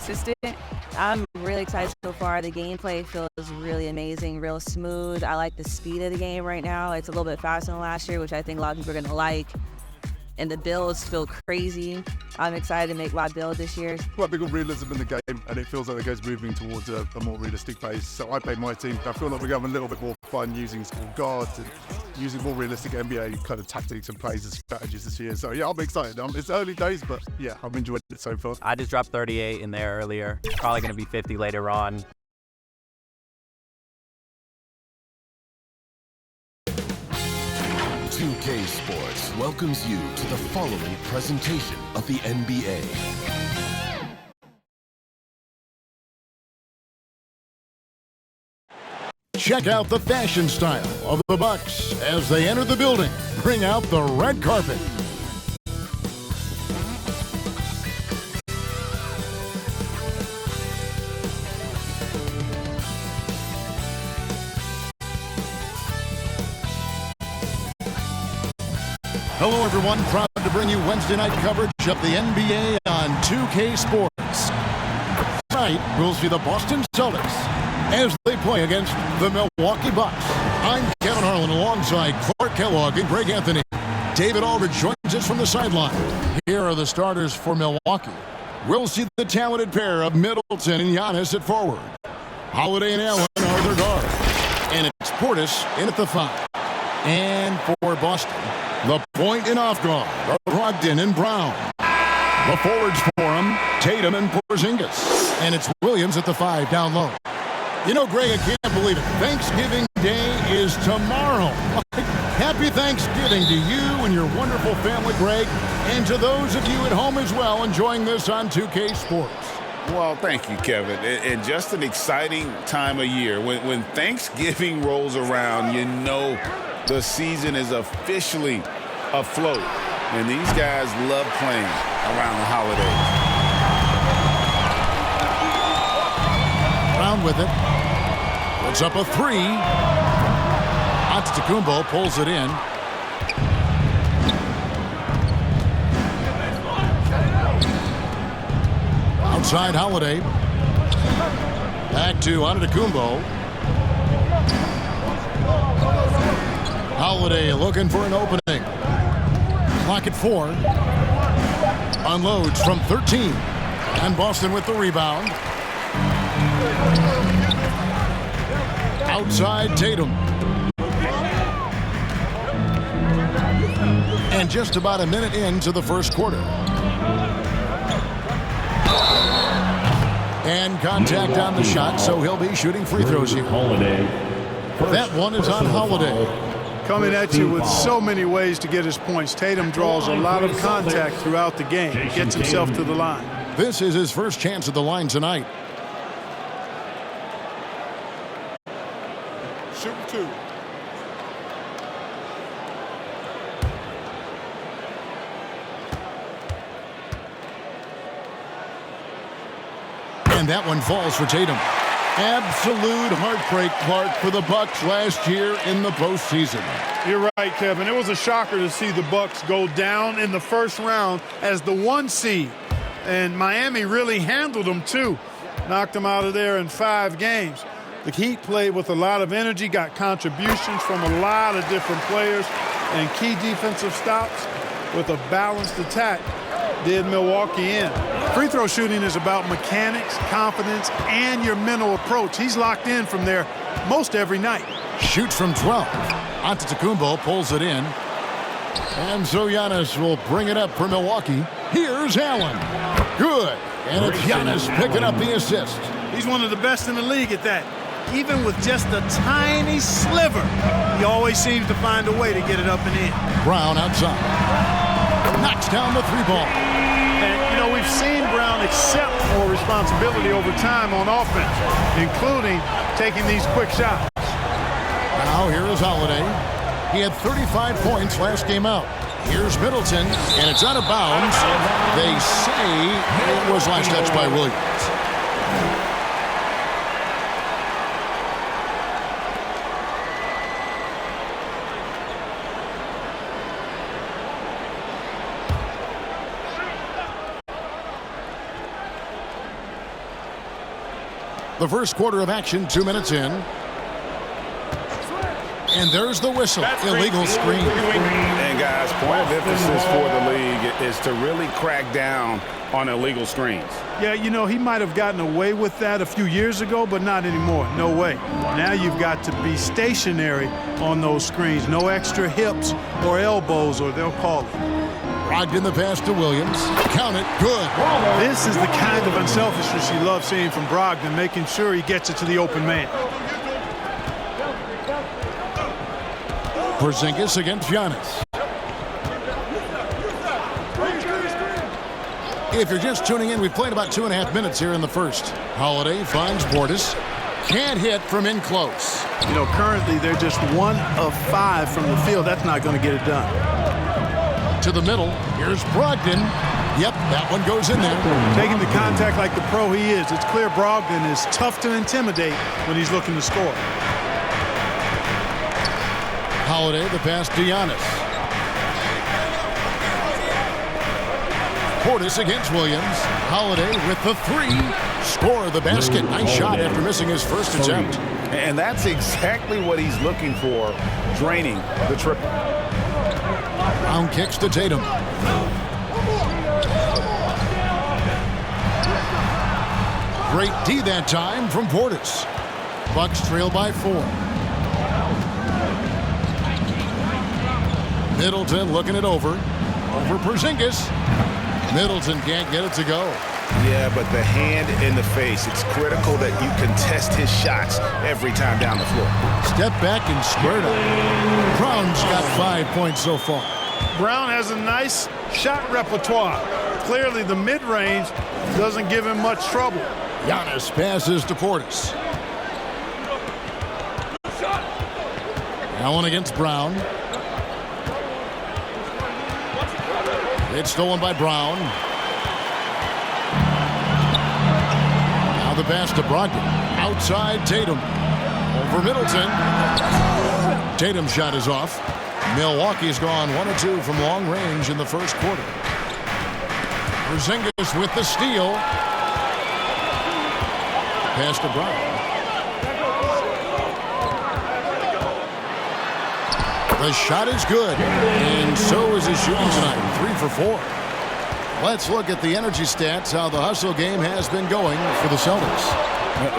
consistent. I'm really excited so far. The gameplay feels really amazing, real smooth. I like the speed of the game right now. It's a little bit faster than last year, which I think a lot of people are going to like. And the builds feel crazy. I'm excited to make my build this year. Quite big on realism in the game, and it feels like the game's moving towards a more realistic pace. So I played my team. I feel like we're having a little bit more fun using guards and using more realistic NBA kind of tactics and plays and strategies this year. So yeah, I'm excited. It's early days, but yeah, I'm enjoying it so far. I just dropped 38 in there earlier. Probably going to be 50 later on. .2K Sports welcomes you to the following presentation of the NBA. Check out the fashion style of the Bucks as they enter the building. Bring out the red carpet. Hello, everyone. Proud to bring you Wednesday night coverage of the NBA on 2K Sports. Tonight, we'll see the Boston Celtics as they play against the Milwaukee Bucks. I'm Kevin Harlan alongside Clark Kellogg and Greg Anthony. David Aldridge joins us from the sideline. Here are the starters for Milwaukee. We'll see the talented pair of Middleton and Giannis at forward. Holiday and Allen are their guards. And it's Portis in at the 5. And for Boston, the point and off guard are Brogdon and Brown. The forwards for him, Tatum and Porzingis. And it's Williams at the 5 down low. You know, Greg, I can't believe it. Thanksgiving Day is tomorrow. Happy Thanksgiving to you and your wonderful family, Greg, and to those of you at home as well enjoying this on 2K Sports. Well, thank you, Kevin. And just an exciting time of year. When Thanksgiving rolls around, you know the season is officially afloat. And these guys love playing around the holidays. Brown with it. Puts up a 3. Antetokounmpo pulls it in. Outside Holiday. Back to Antetokounmpo. Holiday looking for an opening. Clock at 4. Unloads from 13. And Boston with the rebound. Outside Tatum. And just about a minute into the first quarter. And contact on the shot, so he'll be shooting free throws here. That one is on Holiday. Coming at you with so many ways to get his points. Tatum draws a lot of contact throughout the game. Gets himself to the line. This is his first chance at the line tonight. Shoot 2. And that one falls for Tatum. Absolute heartbreak, Clark, for the Bucks last year in the postseason. You're right, Kevin. It was a shocker to see the Bucks go down in the first round as the 1 seed. And Miami really handled them, too. Knocked them out of there in 5 games. The Heat played with a lot of energy, got contributions from a lot of different players, and key defensive stops with a balanced attack did Milwaukee in. Free throw shooting is about mechanics, confidence, and your mental approach. He's locked in from there most every night. Shoots from 12. Antetokounmpo pulls it in. And so Giannis will bring it up for Milwaukee. Here's Allen. Good. And it's Giannis picking up the assist. He's one of the best in the league at that. Even with just a tiny sliver, he always seems to find a way to get it up and in. Brown outside. Knocks down the 3-ball. And, you know, we've seen Brown accept more responsibility over time on offense, including taking these quick shots. Now here is Holiday. He had 35 points last game out. Here's Middleton, and it's out of bounds. They say it was last touched by Williams. The first quarter of action, 2 minutes in. And there's the whistle. Illegal screen. And guys, point of emphasis for the league is to really crack down on illegal screens. Yeah, you know, he might have gotten away with that a few years ago, but not anymore. No way. Now you've got to be stationary on those screens. No extra hips or elbows, or they'll call it. Brogdon the pass to Williams. Count it. Good. This is the kind of unselfishness you love seeing from Brogdon, making sure he gets it to the open man. Porzingis against Giannis. If you're just tuning in, we've played about 2.5 minutes here in the first. Holiday finds Portis. Can't hit from in close. You know, currently they're just 1 of 5 from the field. That's not going to get it done. To the middle. Here's Brogdon. Yep, that one goes in there. Taking the contact like the pro he is. It's clear Brogdon is tough to intimidate when he's looking to score. Holiday, the pass to Giannis. Portis against Williams. Holiday with the 3. Score the basket. Nice shot after missing his first attempt. And that's exactly what he's looking for, draining the triple. Brown kicks to Tatum. Great D that time from Portis. Bucks trail by 4. Middleton looking it over. Over Porzingis. Middleton can't get it to go. Yeah, but the hand in the face, it's critical that you contest his shots every time down the floor. Step back and squared up. Brown's got 5 points so far. Brown has a nice shot repertoire. Clearly the mid-range doesn't give him much trouble. Giannis passes to Portis. Allen against Brown. It's stolen by Brown. Now the pass to Brogdon. Outside Tatum. Over Middleton. Tatum's shot is off. Milwaukee's gone 1 of 2 from long range in the first quarter. Porzingis with the steal. Pass to Brown. The shot is good, and so is his shooting tonight, 3 for 4. Let's look at the energy stats, how the hustle game has been going for the Celtics.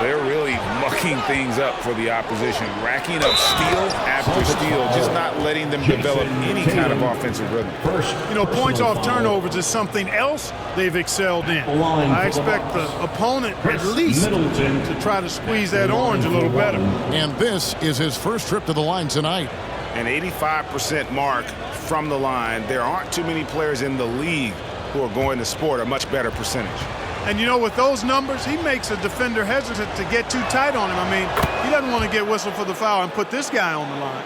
They're really mucking things up for the opposition, racking up steal after steal, just not letting them develop any kind of offensive rhythm. You know, points off turnovers is something else they've excelled in. I expect the opponent at least to try to squeeze that orange a little better. And this is his first trip to the line tonight. An 85% mark from the line. There aren't too many players in the league who are going to sport a much better percentage. And you know, with those numbers, he makes a defender hesitant to get too tight on him. I mean, he doesn't want to get whistled for the foul and put this guy on the line.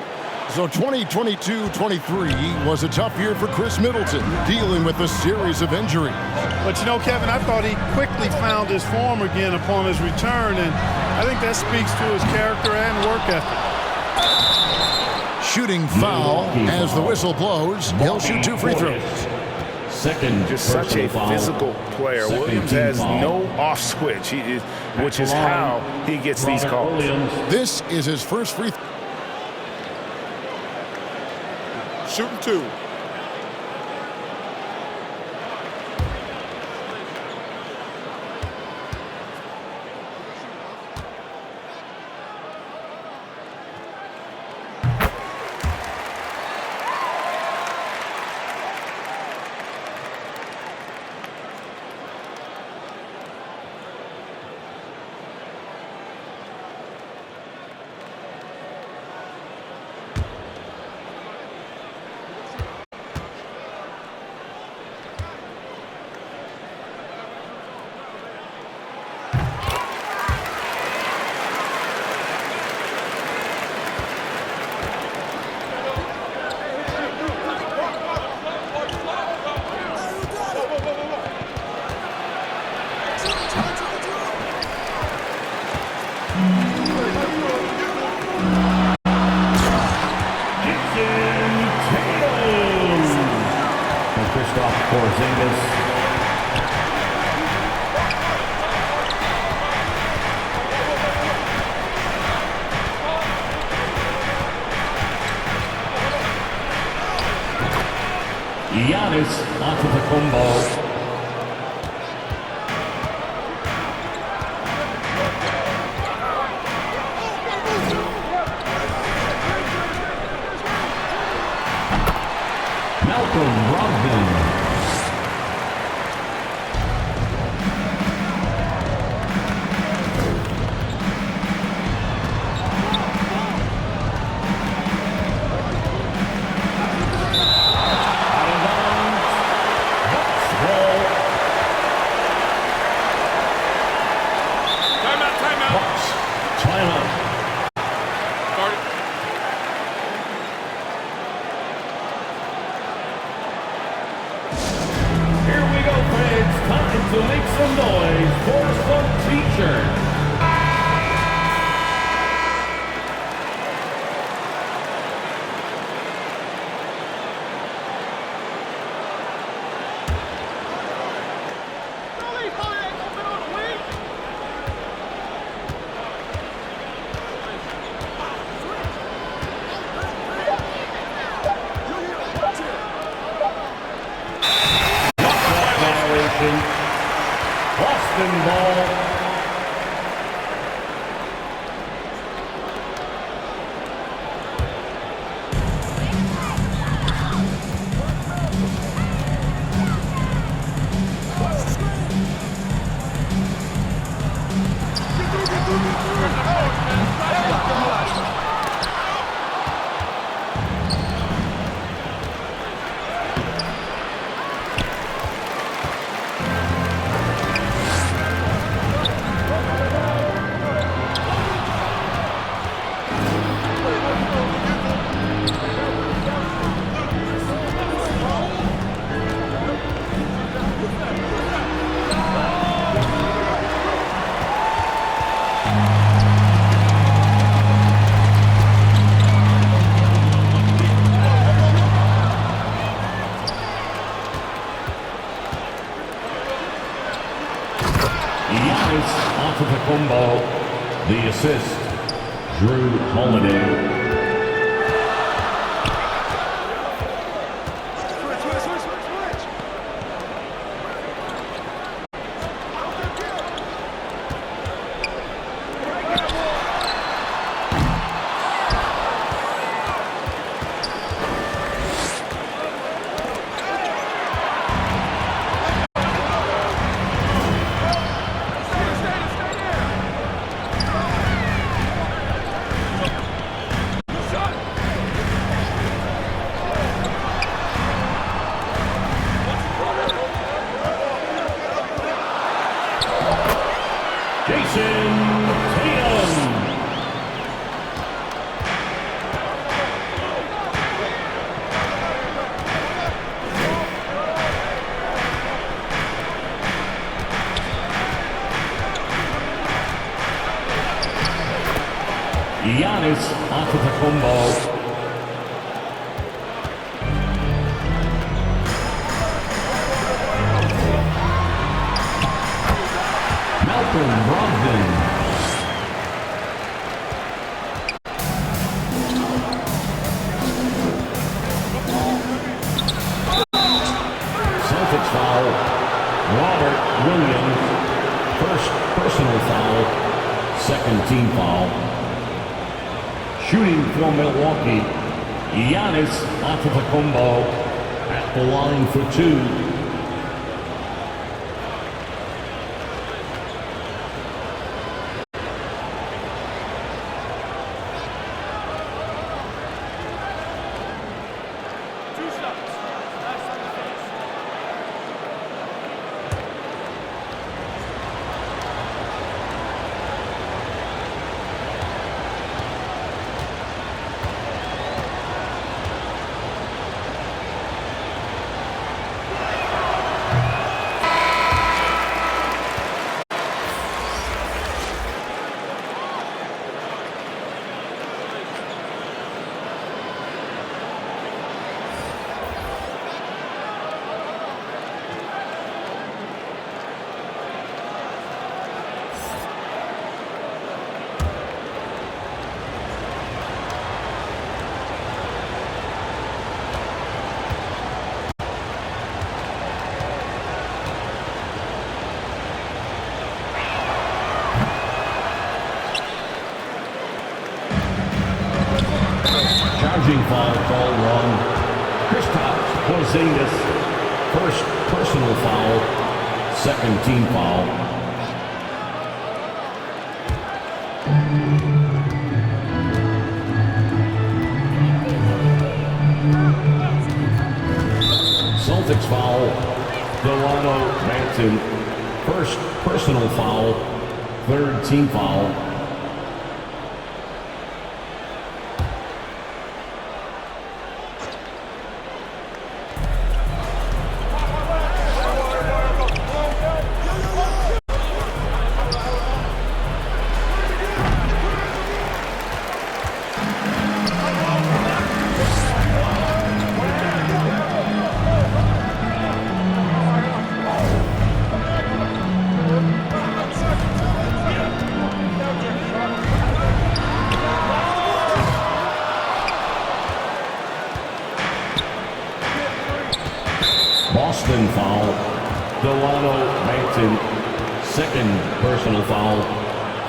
So 2022-23 was a tough year for Chris Middleton, dealing with a series of injuries. But you know, Kevin, I thought he quickly found his form again upon his return, and I think that speaks to his character and work ethic. Shooting foul as the whistle blows. He'll shoot 2 free throws. Just such a physical player. Williams has no off switch, which is how he gets these calls. This is his first free throw. Shooting 2. Giannis Antetokounmpo. Malcolm Brogdon. To make some noise for some t-shirts. Boston ball. Giannis Antetokounmpo, the assist, Drew Holiday. Giannis Antetokounmpo. Malcolm Brogdon. Celtics foul. Robert Williams. First personal foul. Second team foul. Shooting for Milwaukee, Giannis Antetokounmpo at the line for two. foul called on Kristaps Porzingis. First personal foul, second team foul. Celtics foul, Delano Banton. First personal foul, third team foul. Boston foul, Delano Banton. Second personal foul,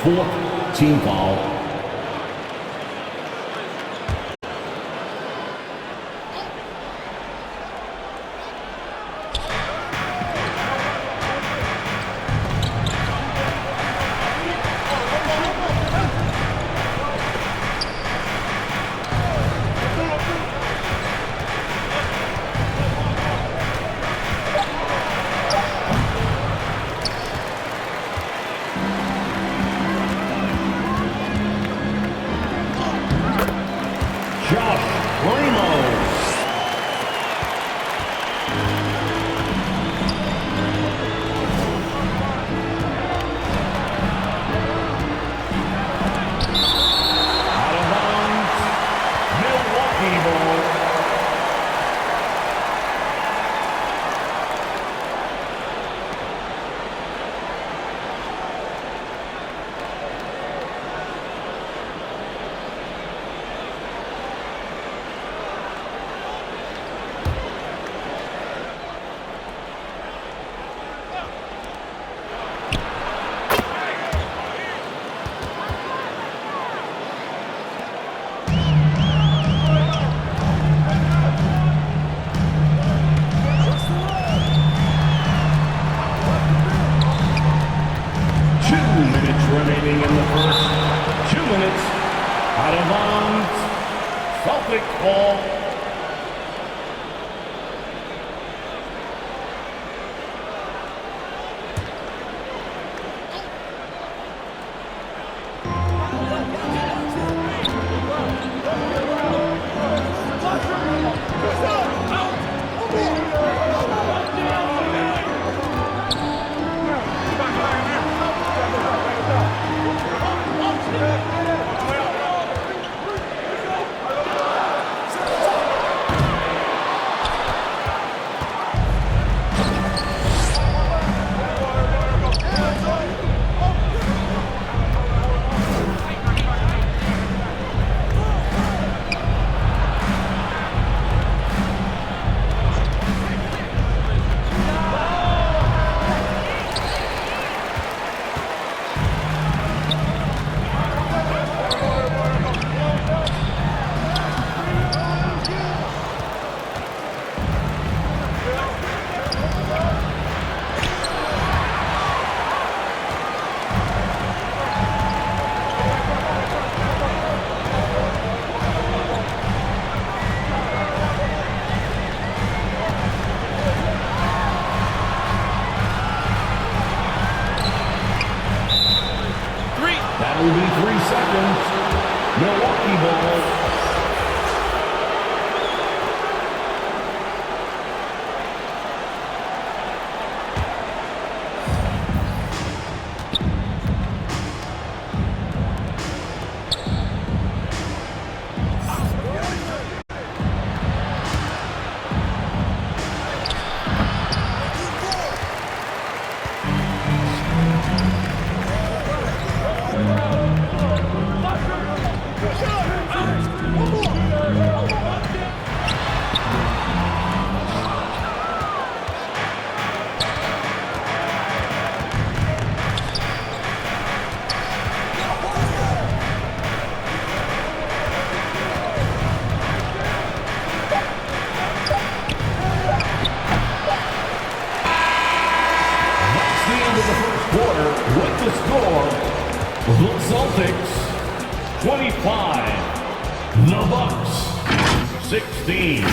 fourth team foul. Milwaukee ball. Remaining in the first 2 minutes. Out of bounds. Celtics ball. That will be 3 seconds. Milwaukee ball. quarter with the score, the Celtics 25, the Bucks 16.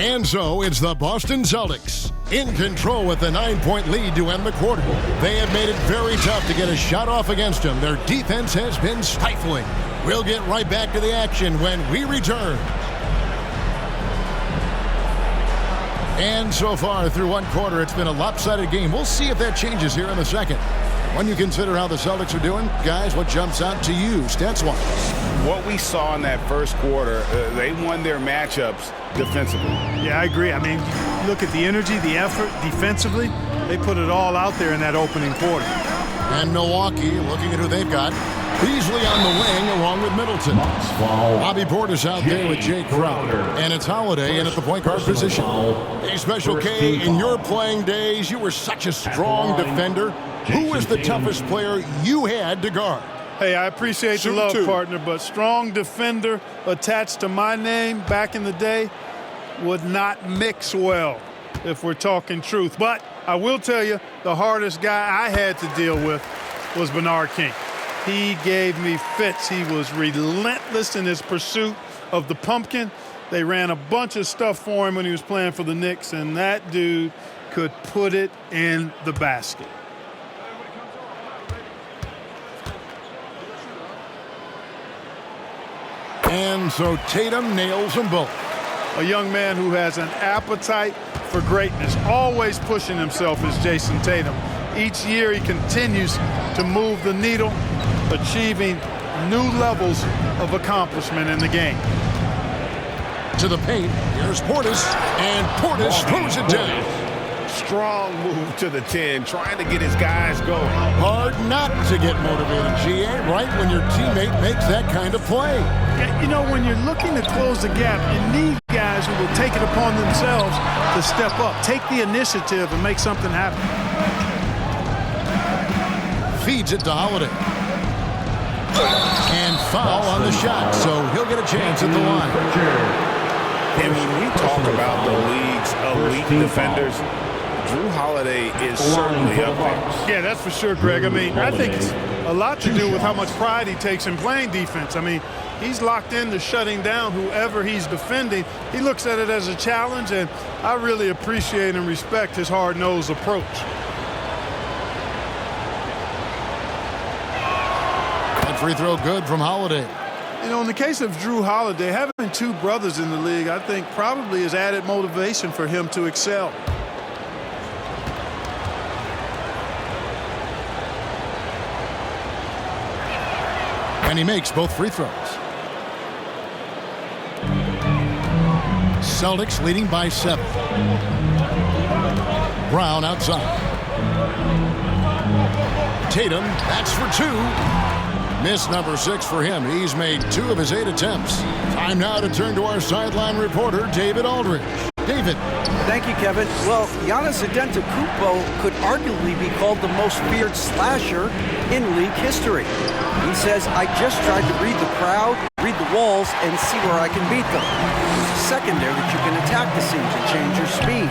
And so it's the Boston Celtics in control with the 9-point lead to end the quarter. They have made it very tough to get a shot off against them. Their defense has been stifling. We'll get right back to the action when we return. And so far through one quarter, it's been a lopsided game. We'll see if that changes here in the second. When you consider how the Celtics are doing, guys, what jumps out to you, stats-wise? What we saw in that first quarter, they won their matchups defensively. Yeah, I agree. I mean, look at the energy, the effort defensively. They put it all out there in that opening quarter. And Milwaukee, looking at who they've got, Beasley on the wing along with Middleton. Bobby Portis out there with Jay Crowder. And it's Holiday in at the point guard position. Hey, Special K, in your playing days, you were such a strong defender. Who was the toughest player you had to guard? Hey, I appreciate the love, partner, but strong defender attached to my name back in the day would not mix well, if we're talking truth. But I will tell you, the hardest guy I had to deal with was Bernard King. He gave me fits. He was relentless in his pursuit of the pumpkin. They ran a bunch of stuff for him when he was playing for the Knicks, and that dude could put it in the basket. And so Tatum nails them both. A young man who has an appetite for greatness, always pushing himself, is Jason Tatum. Each year he continues to move the needle, achieving new levels of accomplishment in the game. To the paint, here's Portis, and Portis throws it down. Strong move to the 10, trying to get his guys going. Hard not to get motivated, GA, right when your teammate makes that kind of play. You know, when you're looking to close the gap, you need guys who will take it upon themselves to step up, take the initiative, and make something happen. Feeds it to Holiday. And foul on the shot, so he'll get a chance at the line. And when we talk about the league's elite defenders, Drew Holiday is certainly up there. Yeah, that's for sure, Greg. I mean, I think it's a lot to do with how much pride he takes in playing defense. I mean, he's locked into shutting down whoever he's defending. He looks at it as a challenge, and I really appreciate and respect his hard-nosed approach. That free throw good from Holiday. You know, in the case of Drew Holiday, having two brothers in the league, I think probably is added motivation for him to excel. And he makes both free throws. Celtics leading by 7. Brown outside. Tatum, that's for 2. Miss number 6 for him. He's made 2 of his 8 attempts. Time now to turn to our sideline reporter, David Aldridge. David. Thank you, Kevin. Well, Giannis Antetokounmpo could arguably be called the most feared slasher in league history. He says, I just tried to read the crowd, read the walls, and see where I can beat them. There's a secondary that you can attack the seams and change your speed.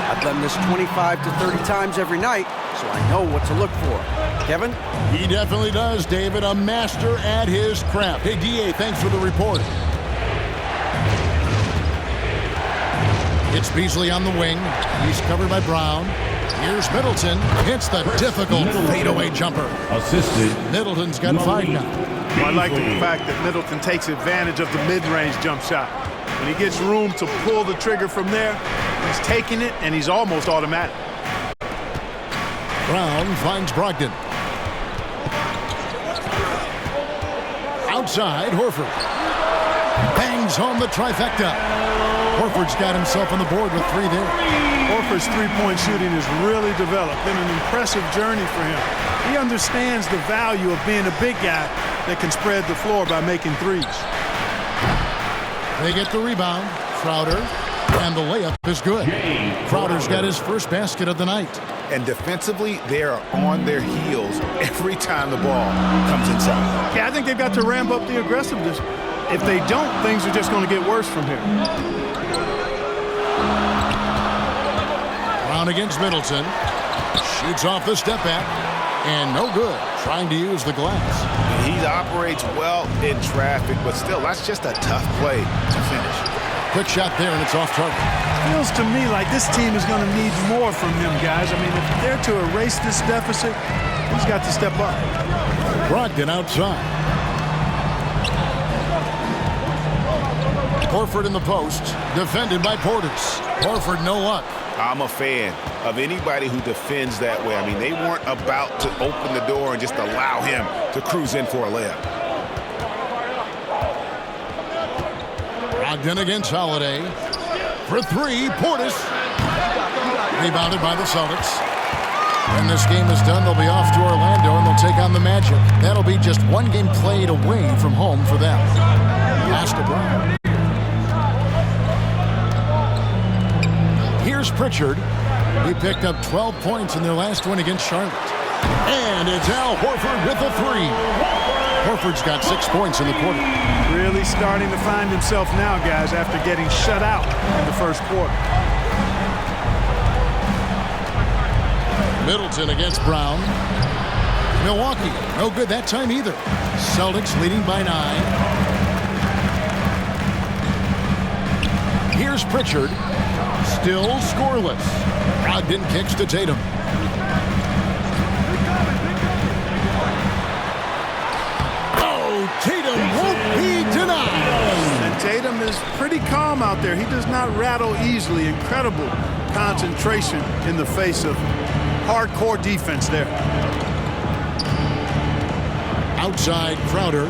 I've done this 25 to 30 times every night, so I know what to look for. Kevin? He definitely does, David. A master at his craft. Hey, DA, thanks for the report. It's Beasley on the wing. He's covered by Brown. Here's Middleton. Hits the difficult fadeaway jumper. Assisted. Middleton's got 5 now. Well, I like the fact that Middleton takes advantage of the mid-range jump shot. When he gets room to pull the trigger from there, he's taking it, and he's almost automatic. Brown finds Brogdon. Outside, Horford. Bangs home the trifecta. Horford's got himself on the board with 3 there. Horford's three-point shooting has really developed. Been an impressive journey for him. He understands the value of being a big guy that can spread the floor by making threes. They get the rebound. Crowder. And the layup is good. Crowder's got his first basket of the night. And defensively, they are on their heels every time the ball comes inside. Yeah, I think they've got to ramp up the aggressiveness. If they don't, things are just going to get worse from here. Brown against Middleton. Shoots off the step back. And no good. Trying to use the glass. He operates well in traffic, but still, that's just a tough play to finish. Quick shot there, and it's off target. Feels to me like this team is going to need more from him, guys. I mean, if they're to erase this deficit, he's got to step up. Brogdon outside. Horford in the post, defended by Portis. Horford no luck. I'm a fan of anybody who defends that way. I mean, they weren't about to open the door and just allow him to cruise in for a layup. Brogdon against Holiday. For three, Portis. Rebounded by the Celtics. When this game is done, they'll be off to Orlando and they'll take on the Magic. That'll be just one game played away from home for them. Pass to Brown. Here's Pritchard. He picked up 12 points in their last win against Charlotte. And it's Al Horford with a three. Horford's got 6 points in the quarter. Really starting to find himself now, guys, after getting shut out in the first quarter. Middleton against Brown. Milwaukee, no good that time either. Celtics leading by 9. Here's Pritchard. Still scoreless. Brogdon kicks to Tatum. Tatum won't be denied. And Tatum is pretty calm out there. He does not rattle easily. Incredible concentration in the face of hardcore defense there. Outside Crowder.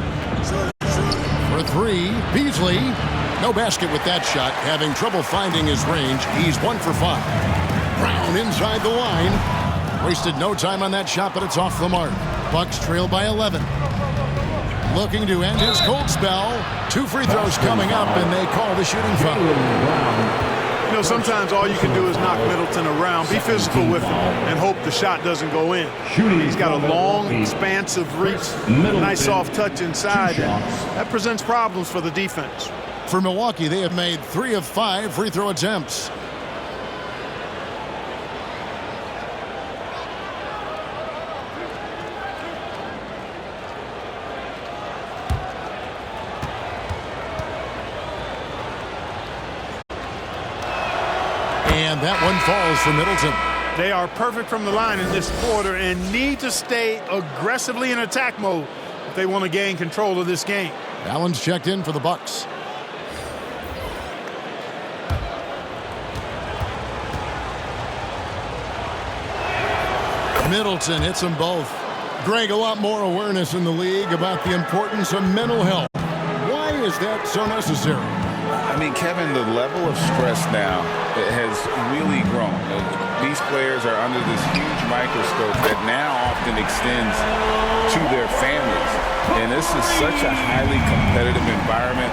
For three, Beasley. No basket with that shot. Having trouble finding his range. He's 1 for 5. Brown inside the line. Wasted no time on that shot, but it's off the mark. Bucks trail by 11. Looking to end his cold spell. 2 free throws coming up, and they call the shooting foul. You know, sometimes all you can do is knock Middleton around, be physical with him, and hope the shot doesn't go in. He's got a long, expansive reach, nice soft touch inside. That presents problems for the defense. For Milwaukee, they have made 3 of 5 free throw attempts. And that one falls for Middleton. They are perfect from the line in this quarter and need to stay aggressively in attack mode if they want to gain control of this game. Allen's checked in for the Bucks. Middleton hits them both. Greg, a lot more awareness in the league about the importance of mental health. Why is that so necessary? I mean, Kevin, the level of stress now has really grown. These players are under this huge microscope that now often extends to their families. And this is such a highly competitive environment.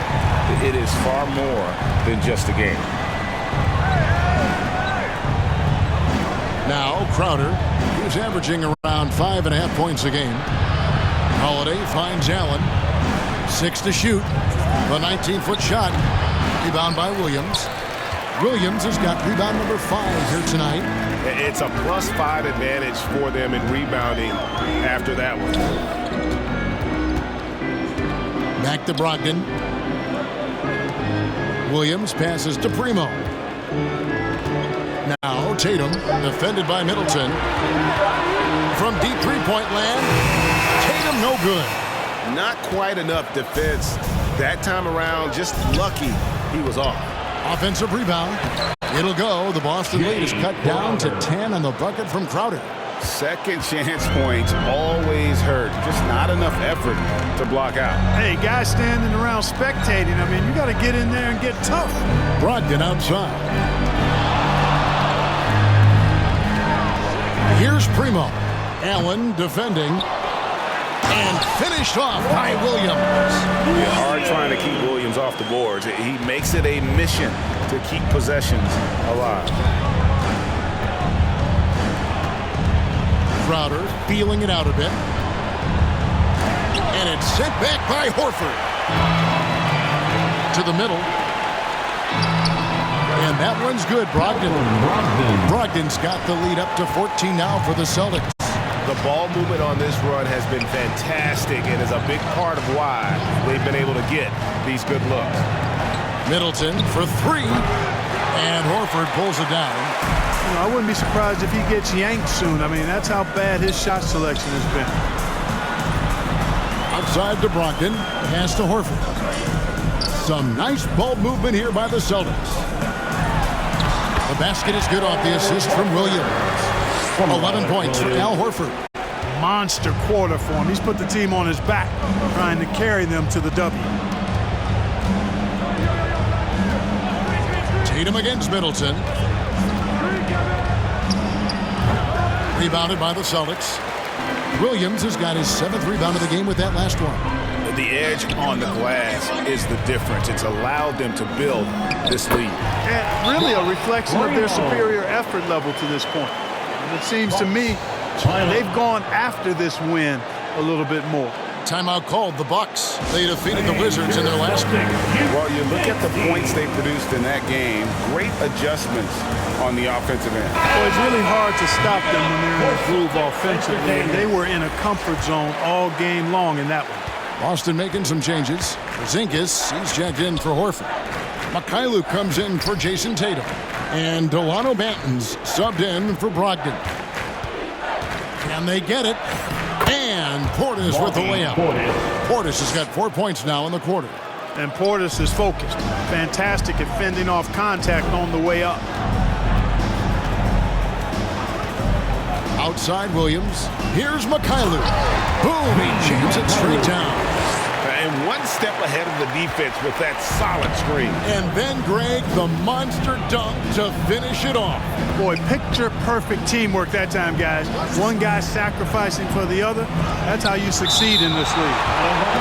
It is far more than just a game. Now, Crowder, who's averaging around 5.5 points a game. Holiday finds Allen. 6 to shoot. The 19-foot shot. Rebound by Williams. Williams has got rebound number 5 here tonight. It's a +5 advantage for them in rebounding after that one. Back to Brogdon. Williams passes to Primo. Now Tatum, defended by Middleton. From deep three-point land, Tatum no good. Not quite enough defense that time around. Just lucky he was off. Offensive rebound. It'll go. The Boston lead is cut down to 10 on the bucket from Crowder. Second chance points always hurt. Just not enough effort to block out. Hey, guys standing around spectating. I mean, you got to get in there and get tough. Brogdon outside. Here's Primo. Allen defending. And finished off by Williams. Yeah, hard trying to keep Williams off the boards. He makes it a mission to keep possessions alive. Crowder feeling it out a bit. And it's sent back by Horford. To the middle. And that one's good, Brogdon. Brogdon's got the lead up to 14 now for the Celtics. The ball movement on this run has been fantastic and is a big part of why they've been able to get these good looks. Middleton for three. And Horford pulls it down. You know, I wouldn't be surprised if he gets yanked soon. I mean, that's how bad his shot selection has been. Outside to Brogdon. Pass to Horford. Some nice ball movement here by the Celtics. The basket is good off the assist from Williams. 11 points for Al Horford. Monster quarter for him. He's put the team on his back, trying to carry them to the W. Tatum against Middleton. Rebounded by the Celtics. Williams has got his 7th rebound of the game with that last one. The edge on the glass is the difference. It's allowed them to build this lead. And really a reflection of their superior effort level to this point. And it seems to me they've gone after this win a little bit more. Timeout called. The Bucks. They defeated the Wizards in their last game. Well, you look at the points they produced in that game. Great adjustments on the offensive end. Well, it's really hard to stop them when they're in a groove offensively. And they were in a comfort zone all game long in that one. Boston making some changes. Porzingis, he's jacked in for Horford. Mikhailuk comes in for Jason Tatum. And Delano Banton's subbed in for Brogdon. Can they get it? And Portis with the layup. Portis has got 4 points now in the quarter. And Portis is focused. Fantastic at fending off contact on the way up. Outside Williams. Here's Mikhailuk. Boom, he jams it straight down. And one step ahead of the defense with that solid screen. And then Greg, the monster dunk to finish it off. Boy, picture perfect teamwork that time, guys. One guy sacrificing for the other. That's how you succeed in this league.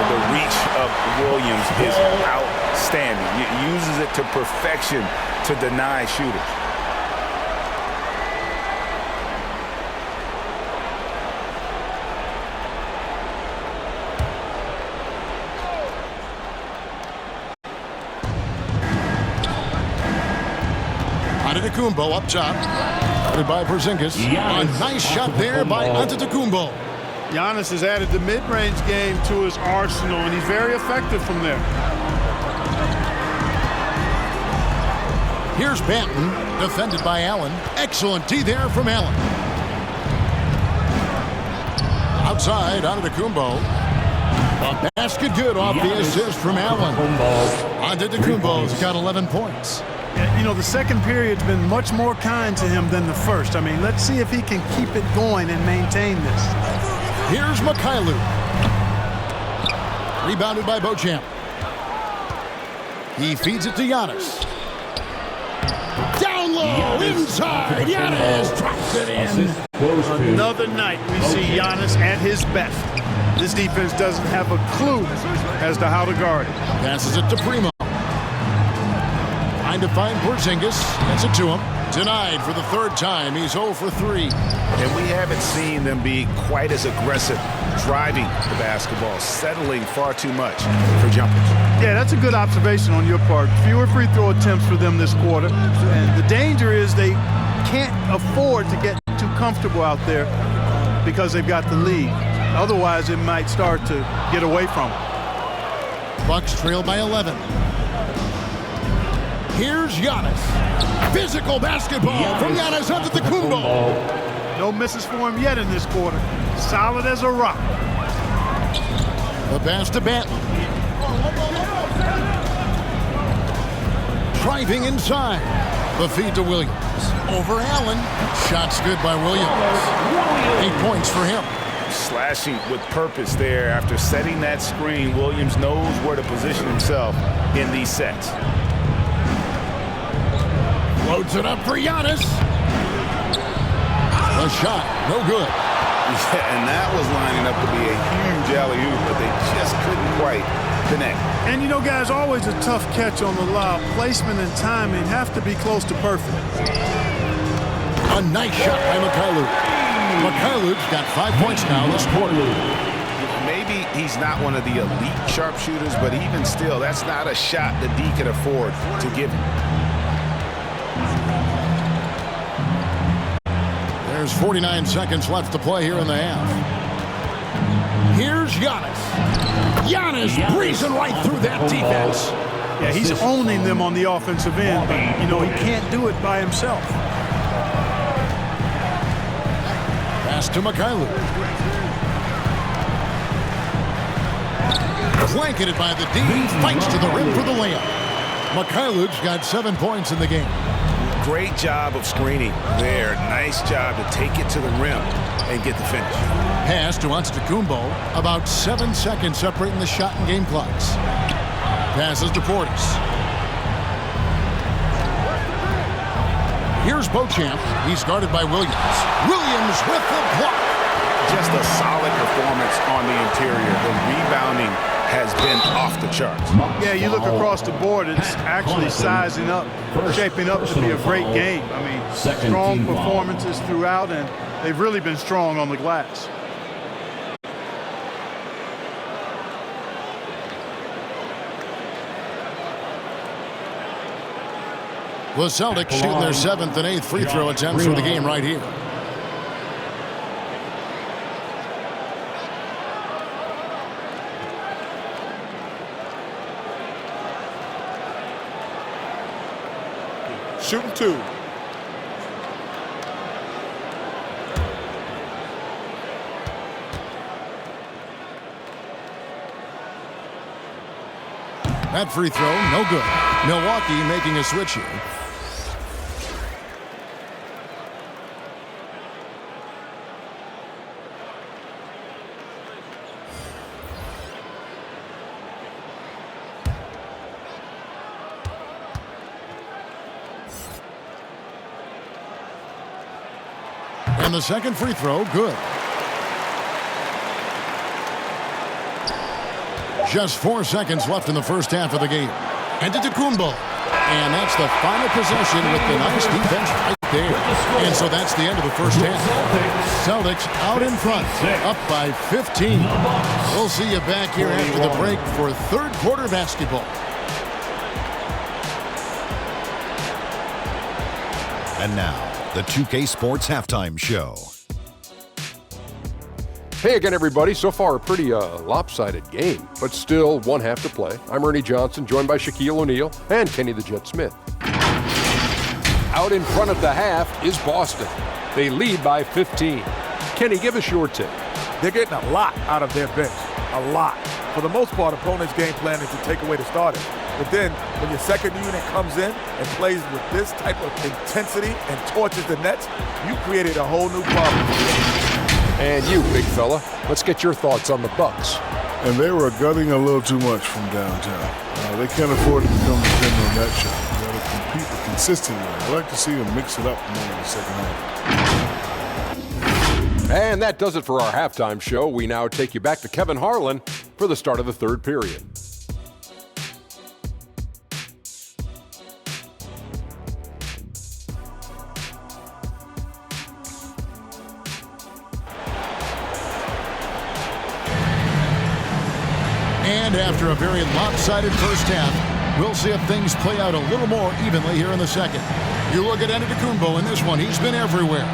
The reach of Williams is outstanding. He uses it to perfection to deny shooters. Antetokounmpo up top. By Porzingis. A nice shot there by Antetokounmpo. Giannis has added the mid-range game to his arsenal, and he's very effective from there. Here's Banton, defended by Allen. Excellent D there from Allen. Outside, Antetokounmpo. A basket good off the assist from Allen. Antetokounmpo's got 11 points. You know, the second period's been much more kind to him than the first. I mean, let's see if he can keep it going and maintain this. Here's Mikhailuk. Rebounded by Beauchamp. He feeds it to Giannis. Down low, inside. Giannis drops it in. Another night we see Giannis at his best. This defense doesn't have a clue as to how to guard it. Passes it to Primo. Trying to find Porzingis. Gets it to him. Denied for the third time. He's 0 for 3. And we haven't seen them be quite as aggressive driving the basketball, settling far too much for jumpers. Yeah, that's a good observation on your part. Fewer free throw attempts for them this quarter. And the danger is they can't afford to get too comfortable out there because they've got the lead. Otherwise, it might start to get away from them. Bucks trail by 11. Here's Giannis. Physical basketball from Giannis Antetokounmpo. No misses for him yet in this quarter. Solid as a rock. The pass to Banton. Driving inside. The feed to Williams. Over Allen. Shots good by Williams. 8 points for him. Slashing with purpose there. After setting that screen, Williams knows where to position himself in these sets. Loads it up for Giannis. A shot, no good. Yeah, and that was lining up to be a huge alley-oop, but they just couldn't quite connect. And you know, guys, always a tough catch on the lob. Placement and timing have to be close to perfect. A nice shot by Mikhailuk. Mikhailu's got 5 points now this quarter. Maybe he's not one of the elite sharpshooters, but even still, that's not a shot that D can afford to give him. There's 49 seconds left to play here in the half. Here's Giannis. Giannis breezing right through that defense. Yeah, he's owning them on the offensive end, but, you know, he can't do it by himself. Pass to Mikhailuk. Blanketed by the D. Fights to the rim for the layup. Mikhailuk's got 7 points in the game. Great job of screening there. Nice job to take it to the rim and get the finish. Pass to Antetokounmpo. About 7 seconds separating the shot and game clocks. Passes to Portis. Here's Beauchamp. He's guarded by Williams. Williams with the block. Just a solid performance on the interior. The rebounding has been off the charts. Yeah, you look across the board, it's actually sizing up, shaping up to be a great game. I mean, strong performances throughout, and they've really been strong on the glass. The Celtics shooting their 7th and 8th free throw attempts for the game right here. Shooting 2. That free throw, no good. Milwaukee making a switch here. And the second free throw, good. Just 4 seconds left in the first half of the game. Antetokounmpo. And that's the final possession with the nice defense right there. And so that's the end of the first half. Celtics out in front, up by 15. We'll see you back here after the break for third quarter basketball. And now, the 2K Sports Halftime Show. Hey again, everybody. So far, a pretty lopsided game, but still one half to play. I'm Ernie Johnson, joined by Shaquille O'Neal and Kenny the Jet Smith. Out in front at the half is Boston. They lead by 15. Kenny, give us your take. They're getting a lot out of their bench. A lot. For the most part, opponents' game plan is to take away the starters. But then, when your second unit comes in and plays with this type of intensity and torches the Nets, you created a whole new problem. And you, big fella, let's get your thoughts on the Bucks. And they were gutting a little too much from downtown. They can't afford to become dependent on that shot. They got to compete consistently. I'd like to see them mix it up more in the second half. And that does it for our halftime show. We now take you back to Kevin Harlan for the start of the third period. And after a very lopsided first half, we'll see if things play out a little more evenly here in the second. You look at Antetokounmpo in this one. He's been everywhere.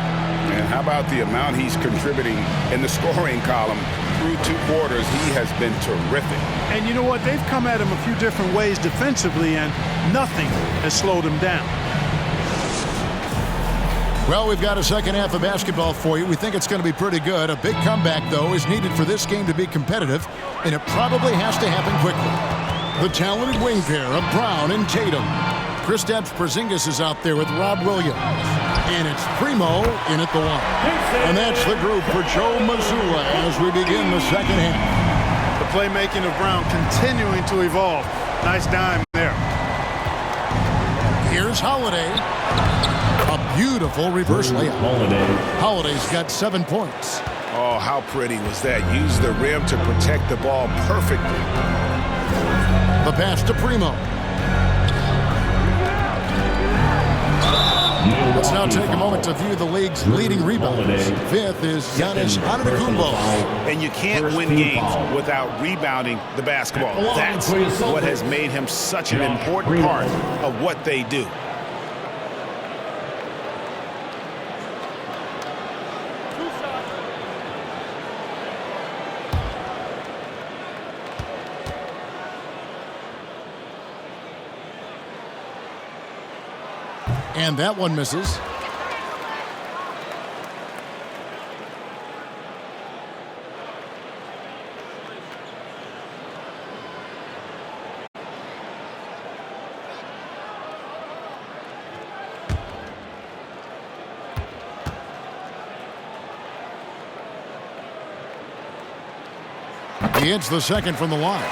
And how about the amount he's contributing in the scoring column through 2 quarters? He has been terrific. And you know what? They've come at him a few different ways defensively, and nothing has slowed him down. Well, we've got a second half of basketball for you. We think it's going to be pretty good. A big comeback, though, is needed for this game to be competitive, and it probably has to happen quickly. The talented wing pair of Brown and Tatum. Kristaps Porzingis is out there with Rob Williams. And it's Primo in at the one. And that's the group for Joe Mazzulla as we begin the second half. The playmaking of Brown continuing to evolve. Nice dime there. Here's Holiday. A beautiful reverse layup. Holiday's got 7 points. Oh, how pretty was that? Use the rim to protect the ball perfectly. The pass to Primo. Let's now take a moment to view the league's leading rebounders. Fifth is Giannis Antetokounmpo. And you can't win games without rebounding the basketball. That's what has made him such an important part of what they do. And that one misses. He hits the second from the line.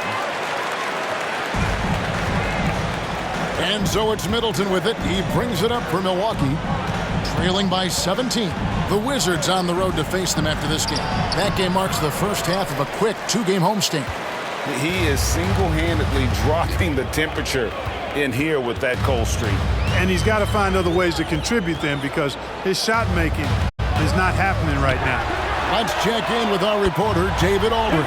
And so it's Middleton with it. He brings it up for Milwaukee. Trailing by 17. The Wizards on the road to face them after this game. That game marks the first half of a quick two-game homestand. He is single-handedly dropping the temperature in here with that cold streak. And he's got to find other ways to contribute then, because his shot making is not happening right now. Let's check in with our reporter, David Aldridge.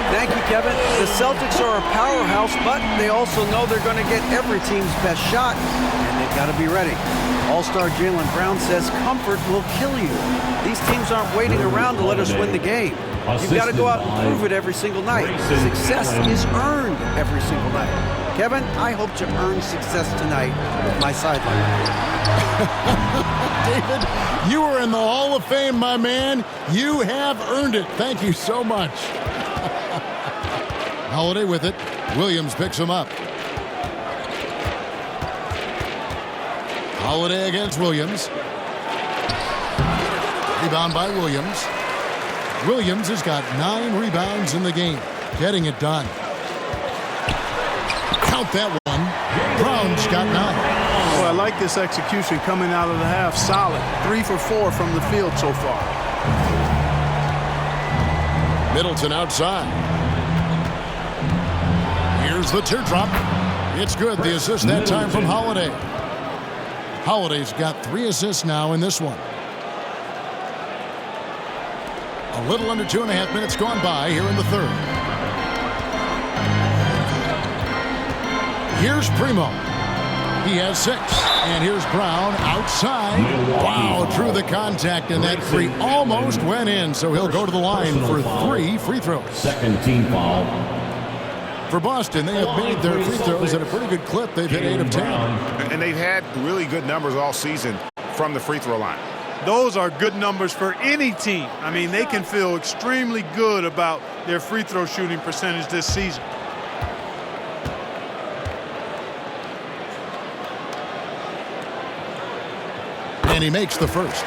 Thank you, Kevin. The Celtics are a powerhouse, but they also know they're going to get every team's best shot, and they've got to be ready. All-star Jaylen Brown says comfort will kill you. These teams aren't waiting around to let us win the game. You've got to go out and prove it every single night. Success is earned every single night. Kevin, I hope to earn success tonight with my sideline. David, you are in the Hall of Fame, my man. You have earned it. Thank you so much. Holiday with it. Williams picks him up. Holiday against Williams. Rebound by Williams. Williams has got 9 rebounds in the game. Getting it done. Count that one. Brown's got 9. Well, I like this execution coming out of the half. Solid. 3 for 4 from the field so far. Middleton outside. Here's the teardrop. It's good. The assist that time from Holiday. Holiday's got 3 assists now in this one. A little under 2.5 minutes gone by here in the third. Here's Primo. He has 6. And here's Brown outside. Wow, through the contact, and that free almost went in. So he'll go to the line for 3 free throws. Second team foul. For Boston, they have made their free throws at a pretty good clip. They've hit 8 of 10. And they've had really good numbers all season from the free throw line. Those are good numbers for any team. I mean, they can feel extremely good about their free throw shooting percentage this season. And he makes the first.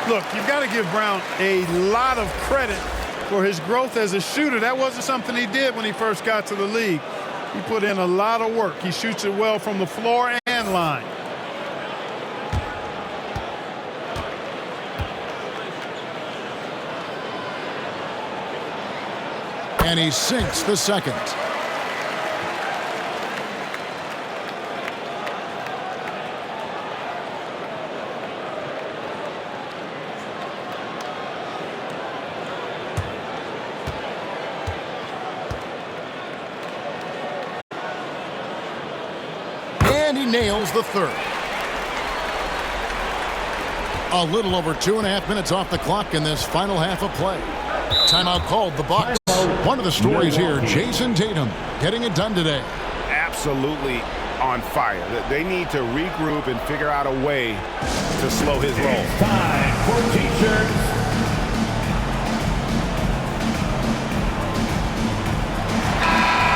Look, you've got to give Brown a lot of credit for his growth as a shooter. That wasn't something he did when he first got to the league. He put in a lot of work. He shoots it well from the floor and line. And he sinks the second. And he nails the third. A little over 2.5 minutes off the clock in this final half of play. Timeout called the Bucks. One of the stories here, Jason Tatum getting it done today. Absolutely on fire. They need to regroup and figure out a way to slow his roll. Time for T-shirts.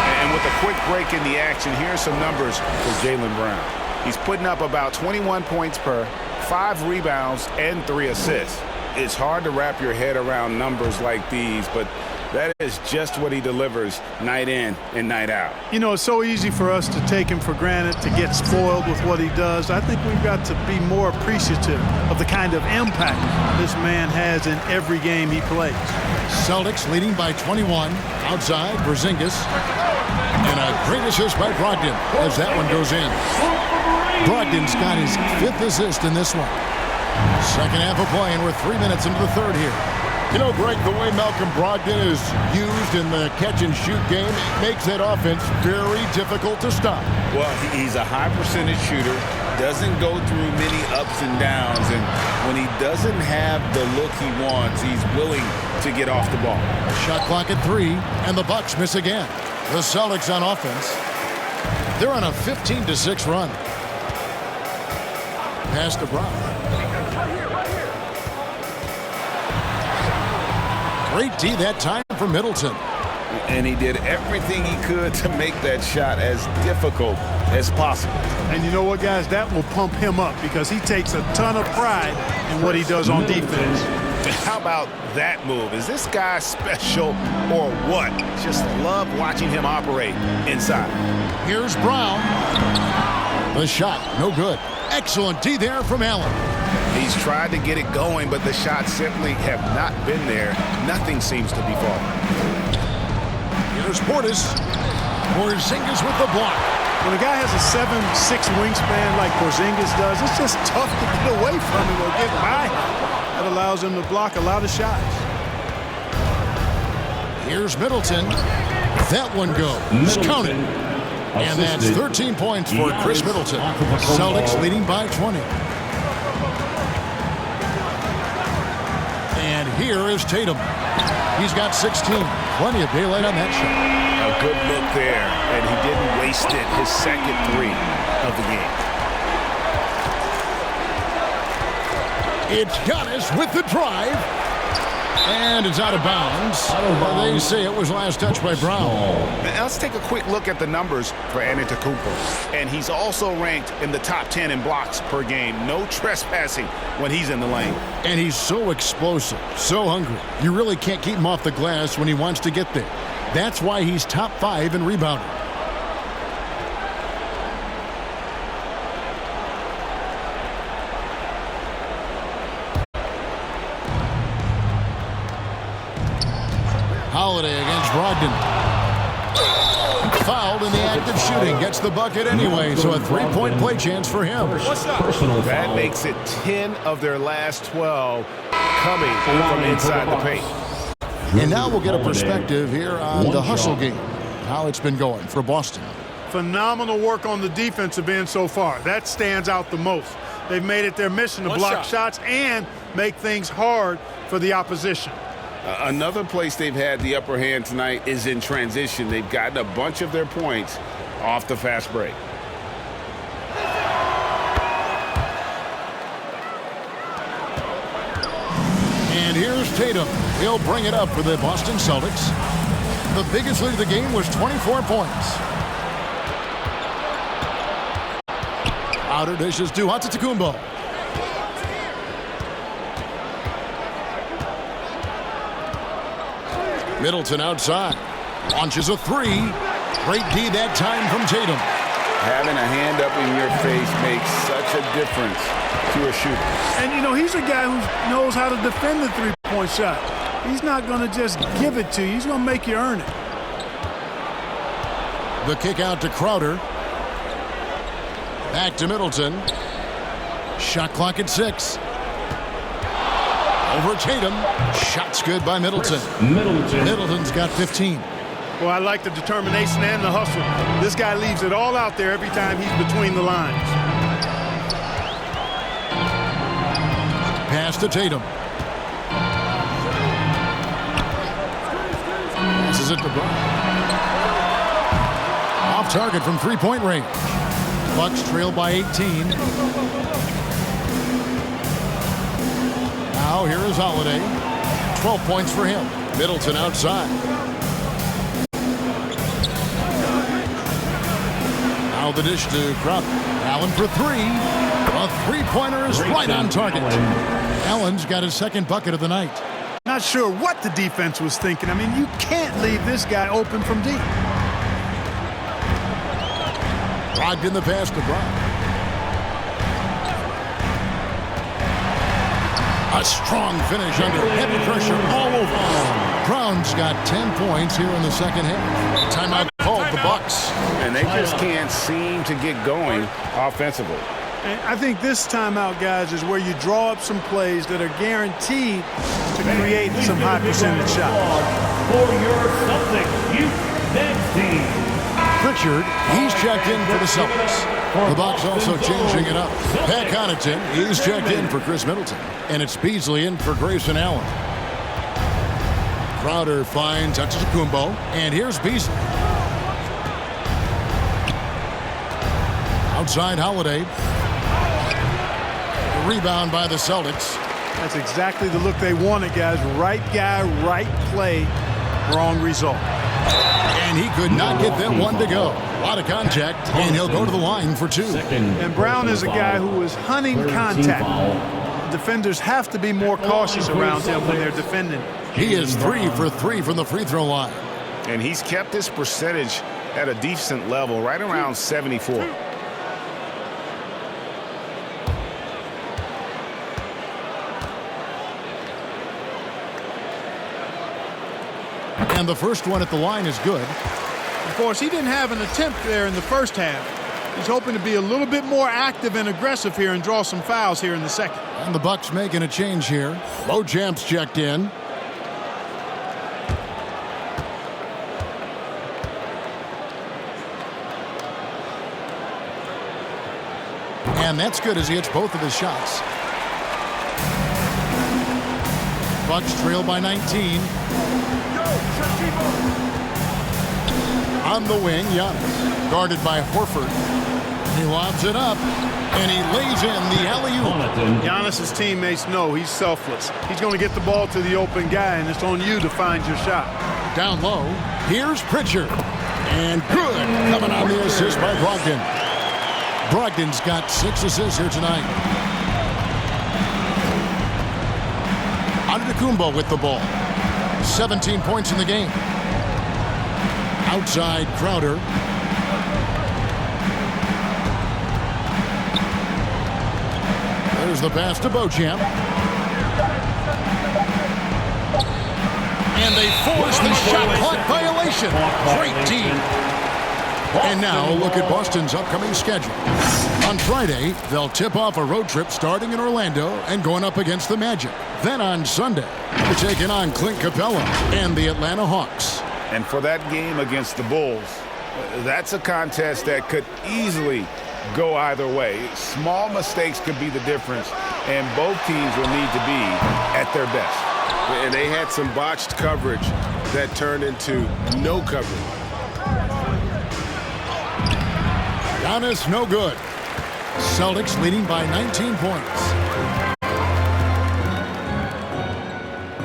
And with a quick break in the action, here's some numbers for Jaylen Brown. He's putting up about 21 points per, 5 rebounds, and 3 assists. It's hard to wrap your head around numbers like these, but That is just what he delivers night in and night out. You know, it's so easy for us to take him for granted, to get spoiled with what he does. I think we've got to be more appreciative of the kind of impact this man has in every game he plays. Celtics leading by 21. Outside, Porzingis. And a great assist by Brogdon as that one goes in. Brogdon's got his 5th assist in this one. Second half of play, and we're 3 minutes into the third here. You know, Greg, the way Malcolm Brogdon is used in the catch-and-shoot game, it makes that offense very difficult to stop. Well, he's a high-percentage shooter, doesn't go through many ups and downs, and when he doesn't have the look he wants, he's willing to get off the ball. Shot clock at 3, and the Bucks miss again. The Celtics on offense. They're on a 15-6 run. Pass to Brown. Great D that time for Middleton. And he did everything he could to make that shot as difficult as possible. And you know what, guys? That will pump him up because he takes a ton of pride in what he does on defense. How about that move? Is this guy special or what? Just love watching him operate inside. Here's Brown. The shot, no good. Excellent D there from Allen. He's tried to get it going, but the shots simply have not been there. Nothing seems to be falling. Here's Portis. Porzingis with the block. When a guy has a 7'6" wingspan like Porzingis does, it's just tough to get away from him or get by him. That allows him to block a lot of shots. Here's Middleton. That one goes. Count it. And that's 13 points for Chris Middleton. Celtics leading by 20. And here is Tatum. He's got 16. Plenty of daylight on that shot. A good look there, and he didn't waste it. His second 3 of the game. It's Giannis with the drive. And it's out of bounds. They say it was last touched by Brown. Now let's take a quick look at the numbers for Antetokounmpo. And he's also ranked in the top 10 in blocks per game. No trespassing when he's in the lane. And he's so explosive, so hungry. You really can't keep him off the glass when he wants to get there. That's why he's top 5 in rebounding. Holiday against Brogdon. Fouled in the act of shooting. Gets the bucket anyway, so a 3-point play chance for him. That makes it 10 of their last 12 coming from inside the paint. And now we'll get a perspective here on the hustle game. How it's been going for Boston. Phenomenal work on the defensive end so far. That stands out the most. They've made it their mission to block shots and make things hard for the opposition. Another place they've had the upper hand tonight is in transition. They've gotten a bunch of their points off the fast break. And here's Tatum. He'll bring it up for the Boston Celtics. The biggest lead of the game was 24 points. Outer dishes to Antetokounmpo. Middleton outside. Launches a 3. Great D that time from Tatum. Having a hand up in your face makes such a difference to a shooter. And, you know, he's a guy who knows how to defend the three-point shot. He's not going to just give it to you. He's going to make you earn it. The kick out to Crowder. Back to Middleton. Shot clock at 6. Over Tatum. Shot's good by Middleton. Middleton's got 15. Well, I like the determination and the hustle. This guy leaves it all out there every time he's between the lines. Pass to Tatum. Passes it to Brown. Off target from three-point range. Bucks trail by 18. Now here is Holiday. 12 points for him. Middleton outside. Now the dish to Crowder. Allen for 3. A three-pointer is right on target. Allen's got his second bucket of the night. Not not sure what the defense was thinking. I mean, you can't leave this guy open from deep. Brogdon the pass to Brown. A strong finish under heavy pressure all over. Brown's got 10 points here in the second half. Timeout called the Bucks. And they just can't seem to get going offensively. And I think this timeout, guys, is where you draw up some plays that are guaranteed to create some high percentage shots. For your Celtics youth next team. Pritchard, he's checked in for the Celtics. The Bucks also changing it up. Pat Connaughton, he's checked in for Chris Middleton. And it's Beasley in for Grayson Allen. Crowder finds Antetokounmpo, and here's Beasley. Outside Holiday. The rebound by the Celtics. That's exactly the look they wanted, guys. Right guy, right play, wrong result. And he could not get that one to go. A lot of contact, and he'll go to the line for two. And Brown is a guy who is hunting contact. Defenders have to be more cautious around him when they're defending. He is 3 for 3 from the free throw line. And he's kept this percentage at a decent level, right around 74. And the first one at the line is good. Of course, he didn't have an attempt there in the first half. He's hoping to be a little bit more active and aggressive here and draw some fouls here in the second. And the Bucks making a change here. Bojamp's checked in. And that's good as he hits both of his shots. Bucks trail by 19. On the wing, Giannis, guarded by Horford. He lobs it up, and he lays in the alley-oop. Giannis's teammates know he's selfless. He's going to get the ball to the open guy, and it's on you to find your shot. Down low, here's Pritchard. And good, coming on the assist by Brogdon. Brogdon's got 6 assists here tonight. Antetokounmpo with the ball. 17 points in the game. Outside Crowder. There's the pass to Beauchamp. And they force the shot clock violation. Great team. And now look at Boston's upcoming schedule. On Friday, they'll tip off a road trip starting in Orlando and going up against the Magic. Then on Sunday, they're taking on Clint Capella and the Atlanta Hawks. And for that game against the Bulls, that's a contest that could easily go either way. Small mistakes could be the difference, and both teams will need to be at their best. And they had some botched coverage that turned into no coverage. Giannis no good. Celtics leading by 19 points.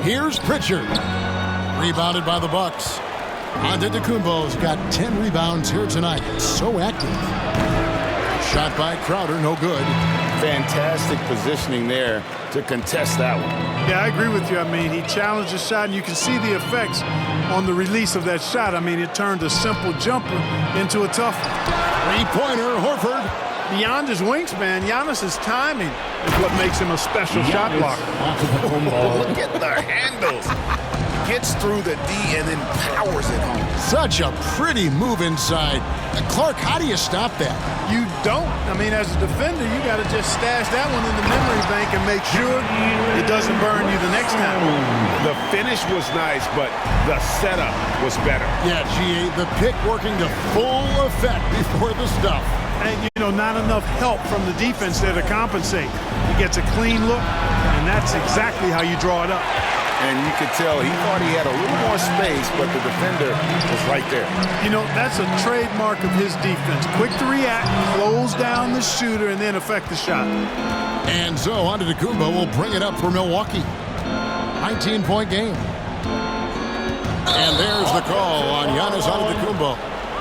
Here's Pritchard. Rebounded by the Bucks. Antetokounmpo's got 10 rebounds here tonight. So active. Shot by Crowder, no good. Fantastic positioning there to contest that one. Yeah, I agree with you. I mean, he challenged the shot, and you can see the effects on the release of that shot. I mean, it turned a simple jumper into a tough one. Three-pointer, Horford. Beyond his wingspan, Giannis's timing is what makes him a special shot blocker. Look at the handles. Gets through the D and then powers it home. Such a pretty move inside. Clark, how do you stop that? You don't. I mean, as a defender, you got to just stash that one in the memory bank and make sure it doesn't burn you the next time. The finish was nice, but the setup was better. Yeah, GA, the pick working to full effect before the stuff. And, you know, not enough help from the defense there to compensate. He gets a clean look, and that's exactly how you draw it up. And you could tell he thought he had a little more space, but the defender was right there. You know, that's a trademark of his defense. Quick to react, close down the shooter, and then affect the shot. And so Antetokounmpo will bring it up for Milwaukee. 19-point game. And there's the call on Giannis Antetokounmpo.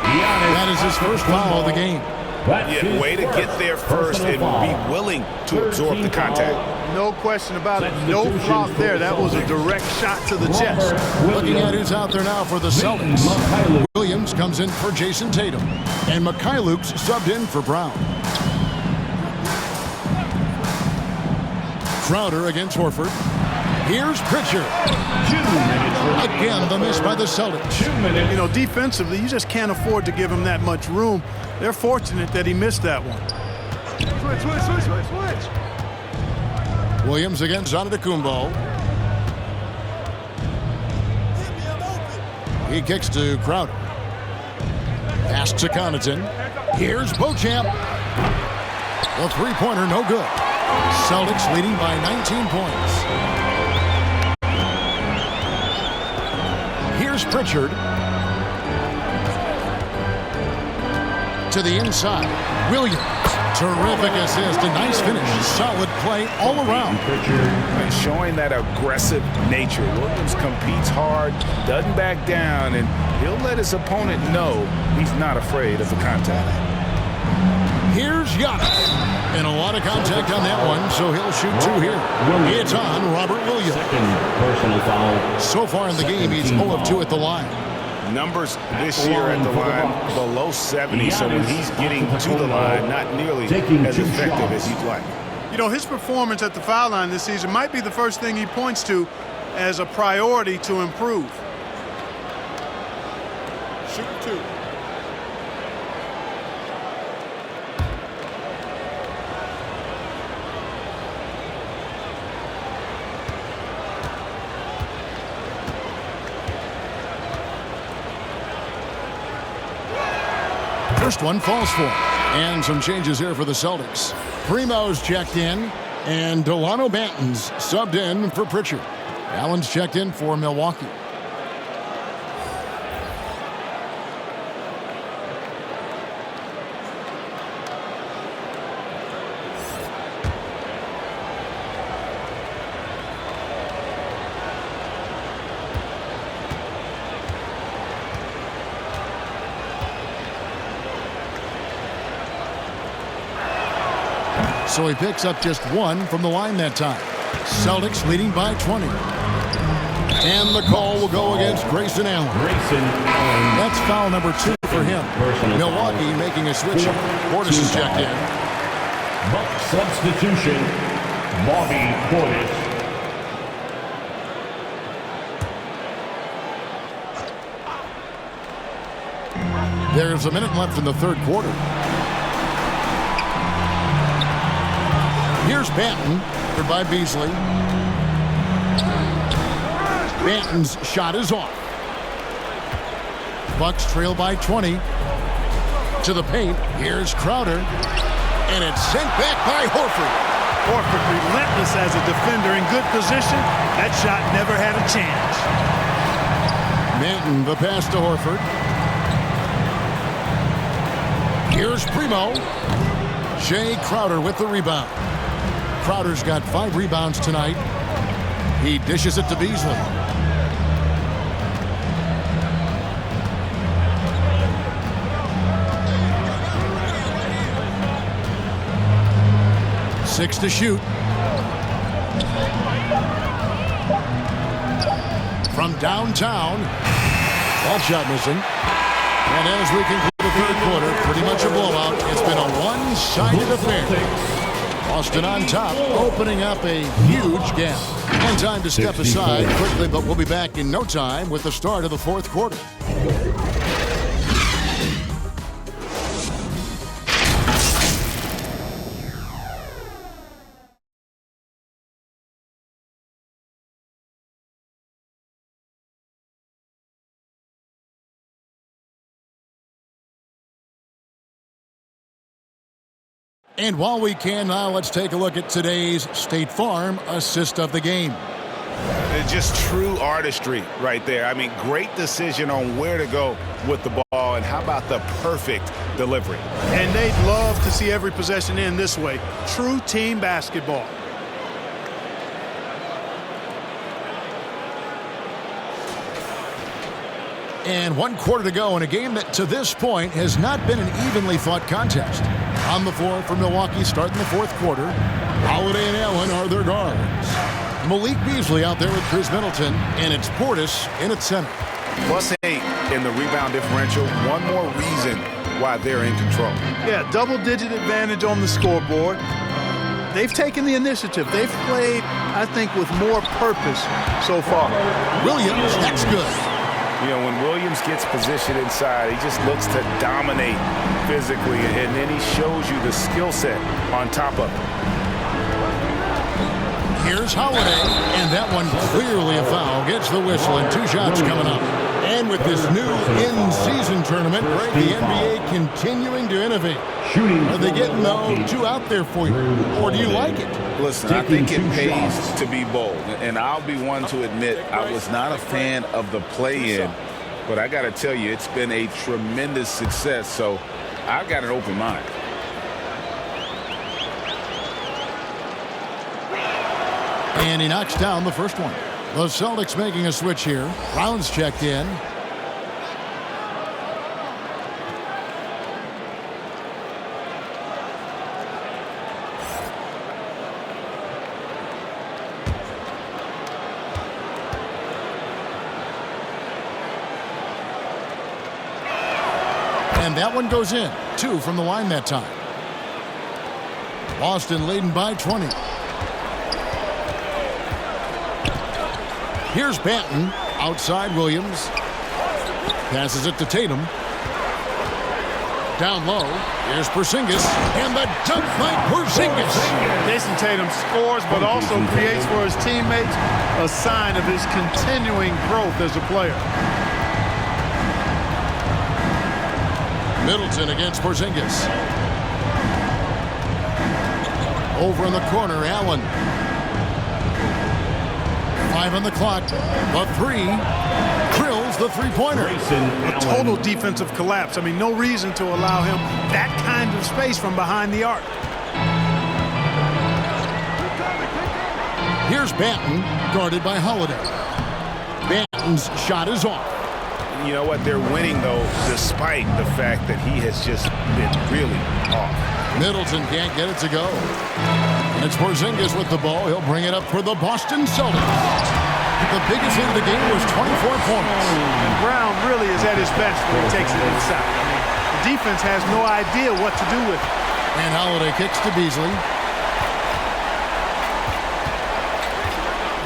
That is his first foul of the game. Yeah, way to get there first and be willing to absorb the contact. No question about it. No flop there. That was a direct shot to the chest. Looking at who's out there now for the Celtics. Williams comes in for Jason Tatum. And Mikhailuk's subbed in for Brown. Crowder against Horford. Here's Pritchard. Again, the miss by the Celtics. You know, defensively, you just can't afford to give him that much room. They're fortunate that he missed that one. Switch. Williams against Antetokounmpo. He kicks to Crowder. Pass to Connaughton. Here's Beauchamp. The three-pointer, no good. Celtics leading by 19 points. Here's Pritchard. To the inside. Williams. Terrific assist. A nice finish. Solid play all around. And showing that aggressive nature. Williams competes hard, doesn't back down, and he'll let his opponent know he's not afraid of the contact. Here's Giannis. And a lot of contact on that one, so he'll shoot two here. It's on Robert Williams. Personal foul. So far in the game, he's 0 of 2 at the line. Numbers this year at the line below 70, so when he's getting to the line, not nearly as effective as you'd like. You know, his performance at the foul line this season might be the first thing he points to as a priority to improve. Shoot two. First one falls for him. And some changes here for the Celtics. Primo's checked in, and Delano Banton's subbed in for Pritchard. Allen's checked in for Milwaukee. So he picks up just one from the line that time. Celtics leading by 20. And the call will go against Grayson Allen. That's foul number 2 for him. Milwaukee making a switch. Portis is checked in. Buck substitution, Bobby Portis. There's a minute left in the third quarter. Here's Banton, covered by Beasley. Banton's shot is off. Bucks trail by 20. To the paint, here's Crowder. And it's sent back by Horford. Horford relentless as a defender in good position. That shot never had a chance. Banton, the pass to Horford. Here's Primo. Jay Crowder with the rebound. Crowder's got 5 rebounds tonight. He dishes it to Beasley. Six to shoot. From downtown. That shot missing. And as we conclude the third quarter, pretty much a blowout. It's been a one-sided affair. Boston on top, opening up a huge gap. And time to step aside quickly, but we'll be back in no time with the start of the fourth quarter. And while we can now, let's take a look at today's State Farm assist of the game. It's just true artistry right there. I mean, great decision on where to go with the ball, and how about the perfect delivery? And they'd love to see every possession end this way. True team basketball. And 1 quarter to go in a game that to this point has not been an evenly fought contest. On the floor for Milwaukee starting the 4th quarter. Holiday and Allen are their guards. Malik Beasley out there with Chris Middleton, and it's Portis in at center. +8 in the rebound differential. One more reason why they're in control. Yeah, double-digit advantage on the scoreboard. They've taken the initiative. They've played, I think, with more purpose so far. Williams, that's good. You know, when Williams gets positioned inside, he just looks to dominate physically, and then he shows you the skill set on top of it. Here's Holiday, and that one clearly a foul. Gets the whistle, and 2 shots coming up. And with this new in-season tournament, right, the NBA continuing to innovate. Are they getting, though, too out there for you, or do you like it? Listen, I think it pays to be bold, and I'll be one to admit I was not a fan of the play-in, but I got to tell you, it's been a tremendous success, so I've got an open mind. And he knocks down the first one. The Celtics making a switch here. Brown's checked in. And that one goes in. 2 from the line that time. Boston leading by 20. Here's Banton. Outside Williams. Passes it to Tatum. Down low. Here's Porzingis. And the dunk by Porzingis. Jason Tatum scores, but also creates for his teammates a sign of his continuing growth as a player. Middleton against Porzingis. Over in the corner, Allen. 5 on the clock. The 3. Drills the three-pointer. A total defensive collapse. I mean, no reason to allow him that kind of space from behind the arc. Here's Banton, guarded by Holiday. Banton's shot is off. You know what? They're winning, though, despite the fact that he has just been really off. Middleton can't get it to go. And it's Porzingis with the ball. He'll bring it up for the Boston Celtics. The biggest hit of the game was 24 points. And Brown really is at his best when he takes it inside. I mean, the defense has no idea what to do with it. And Holiday kicks to Beasley.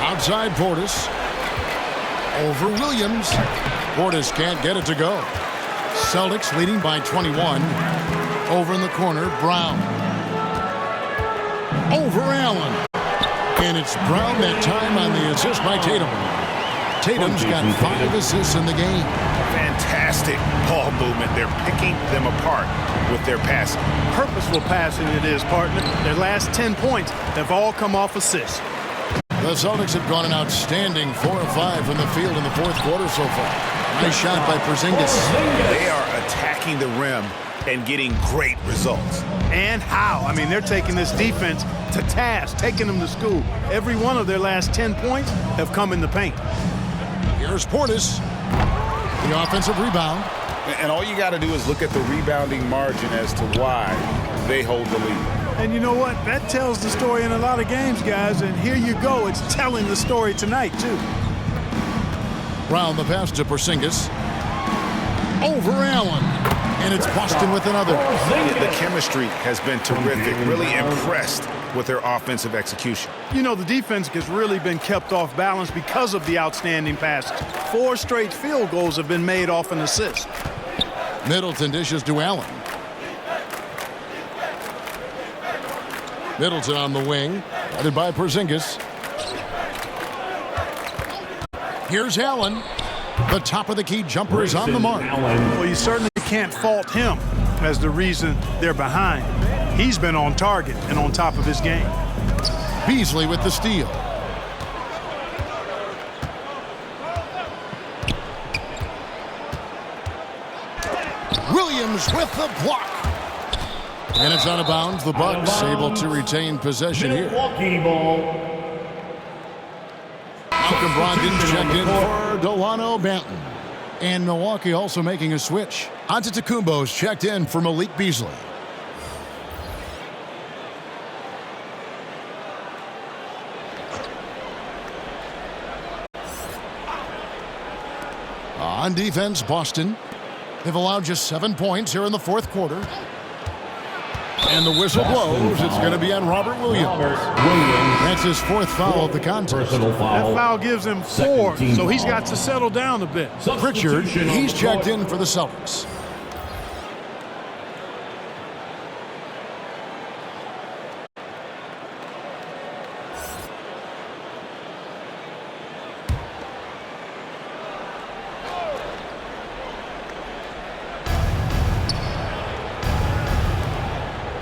Outside Portis. Over Williams. Portis can't get it to go. Celtics leading by 21. Over in the corner, Brown. Over Allen. And it's Brown that time on the assist by Tatum. Tatum's got 5 assists in the game. Fantastic ball movement. They're picking them apart with their passing. Purposeful passing it is, partner. Their last 10 points have all come off assists. The Celtics have gone an outstanding 4 of 5 from the field in the 4th quarter so far. Nice shot by Porzingis. They are attacking the rim and getting great results. And how? I mean, they're taking this defense to task, taking them to school. Every one of their last 10 points have come in the paint. Here's Portis. The offensive rebound. And all you got to do is look at the rebounding margin as to why they hold the lead. And you know what? That tells the story in a lot of games, guys. And here you go. It's telling the story tonight, too. Brown the pass to Porzingis. Over Allen. And it's Boston with another. The chemistry has been terrific. Really impressed with their offensive execution. You know, the defense has really been kept off balance because of the outstanding passes. 4 straight field goals have been made off an assist. Middleton dishes to Allen. Middleton on the wing. Headed by Porzingis. Here's Allen. The top of the key jumper is on the mark. Well, you certainly can't fault him as the reason they're behind. He's been on target and on top of his game. Beasley with the steal. Williams with the block. And it's out of bounds. The Bucks able to retain possession here. Milwaukee ball. Malcolm Brogdon checked in for Delano Banton. And Milwaukee also making a switch. Antetokounmpo's checked in for Malik Beasley. On defense, Boston. They've allowed just 7 points here in the fourth quarter. And the whistle blows. It's going to be on Robert Williams. That's his fourth foul of the contest. That foul gives him 4, so he's got to settle down a bit. Pritchard, he's checked in for the Celtics.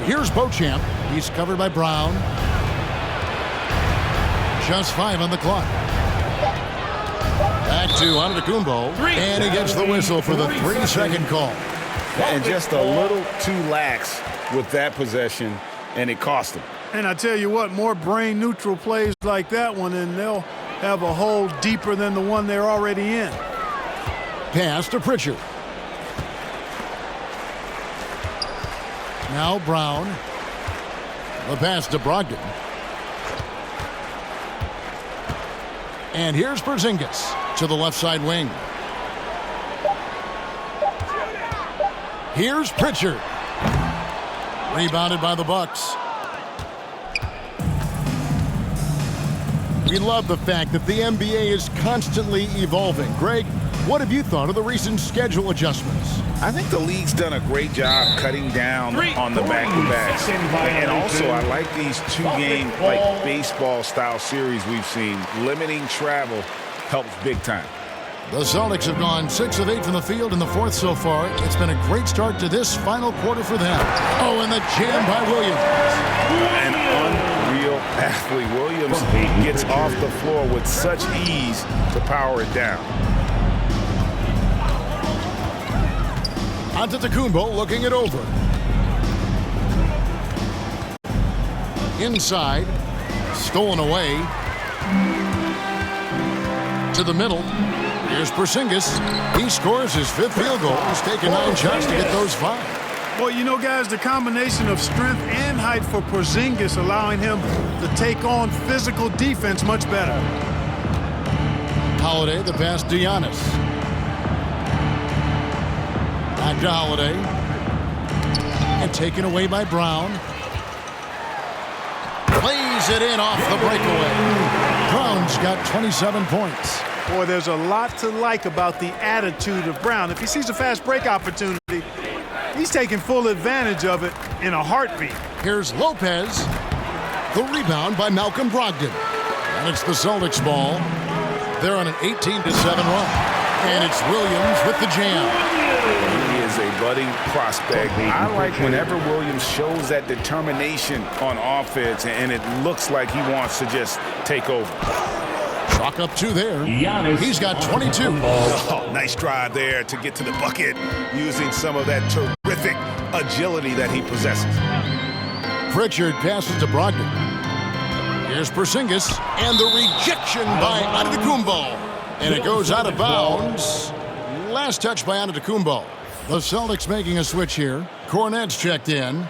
Here's Beauchamp. He's covered by Brown. Just 5 on the clock. Back to Antetokounmpo. And he gets the whistle for the 3-second call. And just a little too lax with that possession, and it cost him. And I tell you what, more brain-neutral plays like that one, and they'll have a hole deeper than the one they're already in. Pass to Pritchard. Now Brown. The pass to Brogdon. And here's Porzingis to the left side wing. Here's Pritchard. Rebounded by the Bucks. We love the fact that the NBA is constantly evolving. Greg, what have you thought of the recent schedule adjustments? I think the league's done a great job cutting down on the back-to-backs. And also, I like these 2-game, like baseball-style series we've seen. Limiting travel helps big time. The Celtics have gone 6 of 8 from the field in the fourth so far. It's been a great start to this final quarter for them. Oh, and the jam by Williams. An unreal athlete. Williams gets off the floor with such ease to power it down. Antetokounmpo looking it over. Inside. Stolen away. To the middle. Here's Porzingis. He scores his 5th field goal. He's taken 9 shots to get those 5. Well, you know, guys, the combination of strength and height for Porzingis allowing him to take on physical defense much better. Holiday, the pass to Giannis. Back to Holiday. And taken away by Brown. Plays it in off the breakaway. Brown's got 27 points. Boy, there's a lot to like about the attitude of Brown. If he sees a fast break opportunity, he's taking full advantage of it in a heartbeat. Here's Lopez. The rebound by Malcolm Brogdon. And it's the Celtics ball. They're on an 18-7 run. And it's Williams with the jam. He is a budding prospect. I like whenever Williams shows that determination on offense and it looks like he wants to just take over. Chalk up 2 there. He's got 22. Oh, nice drive there to get to the bucket using some of that terrific agility that he possesses. Pritchard passes to Brogdon. Here's Porzingis, and the rejection by Antetokounmpo. And it goes out of bounds. Last touch by Antetokounmpo. The Celtics making a switch here. Cornet's checked in.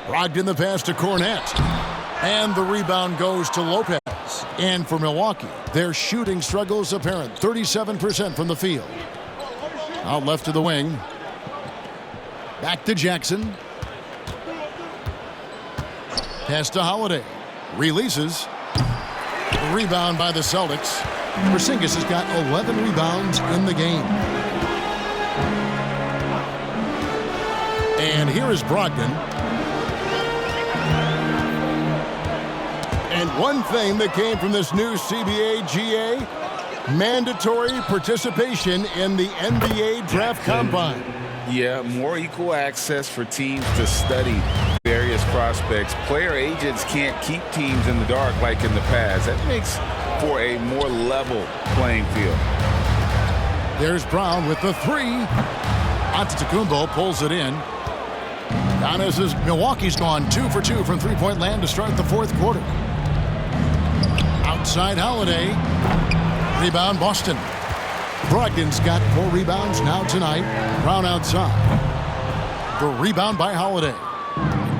Brogdon the pass to Cornet. And the rebound goes to Lopez. And for Milwaukee, their shooting struggles apparent. 37% from the field. Out left to the wing. Back to Jackson. Pass to Holiday. Releases. Rebound by the Celtics. Porzingis has got 11 rebounds in the game. And here is Brogdon. And one thing that came from this new CBA GA, mandatory participation in the NBA Draft Combine. Yeah, more equal access for teams to study various prospects. Player agents can't keep teams in the dark like in the past. That makes for a more level playing field. There's Brown with the three. Antetokounmpo pulls it in. Giannis' Milwaukee's gone 2 for 2 from three-point land to start the fourth quarter. Outside Holiday. Rebound Boston. Brogdon's got 4 rebounds now tonight. Brown outside. The rebound by Holiday.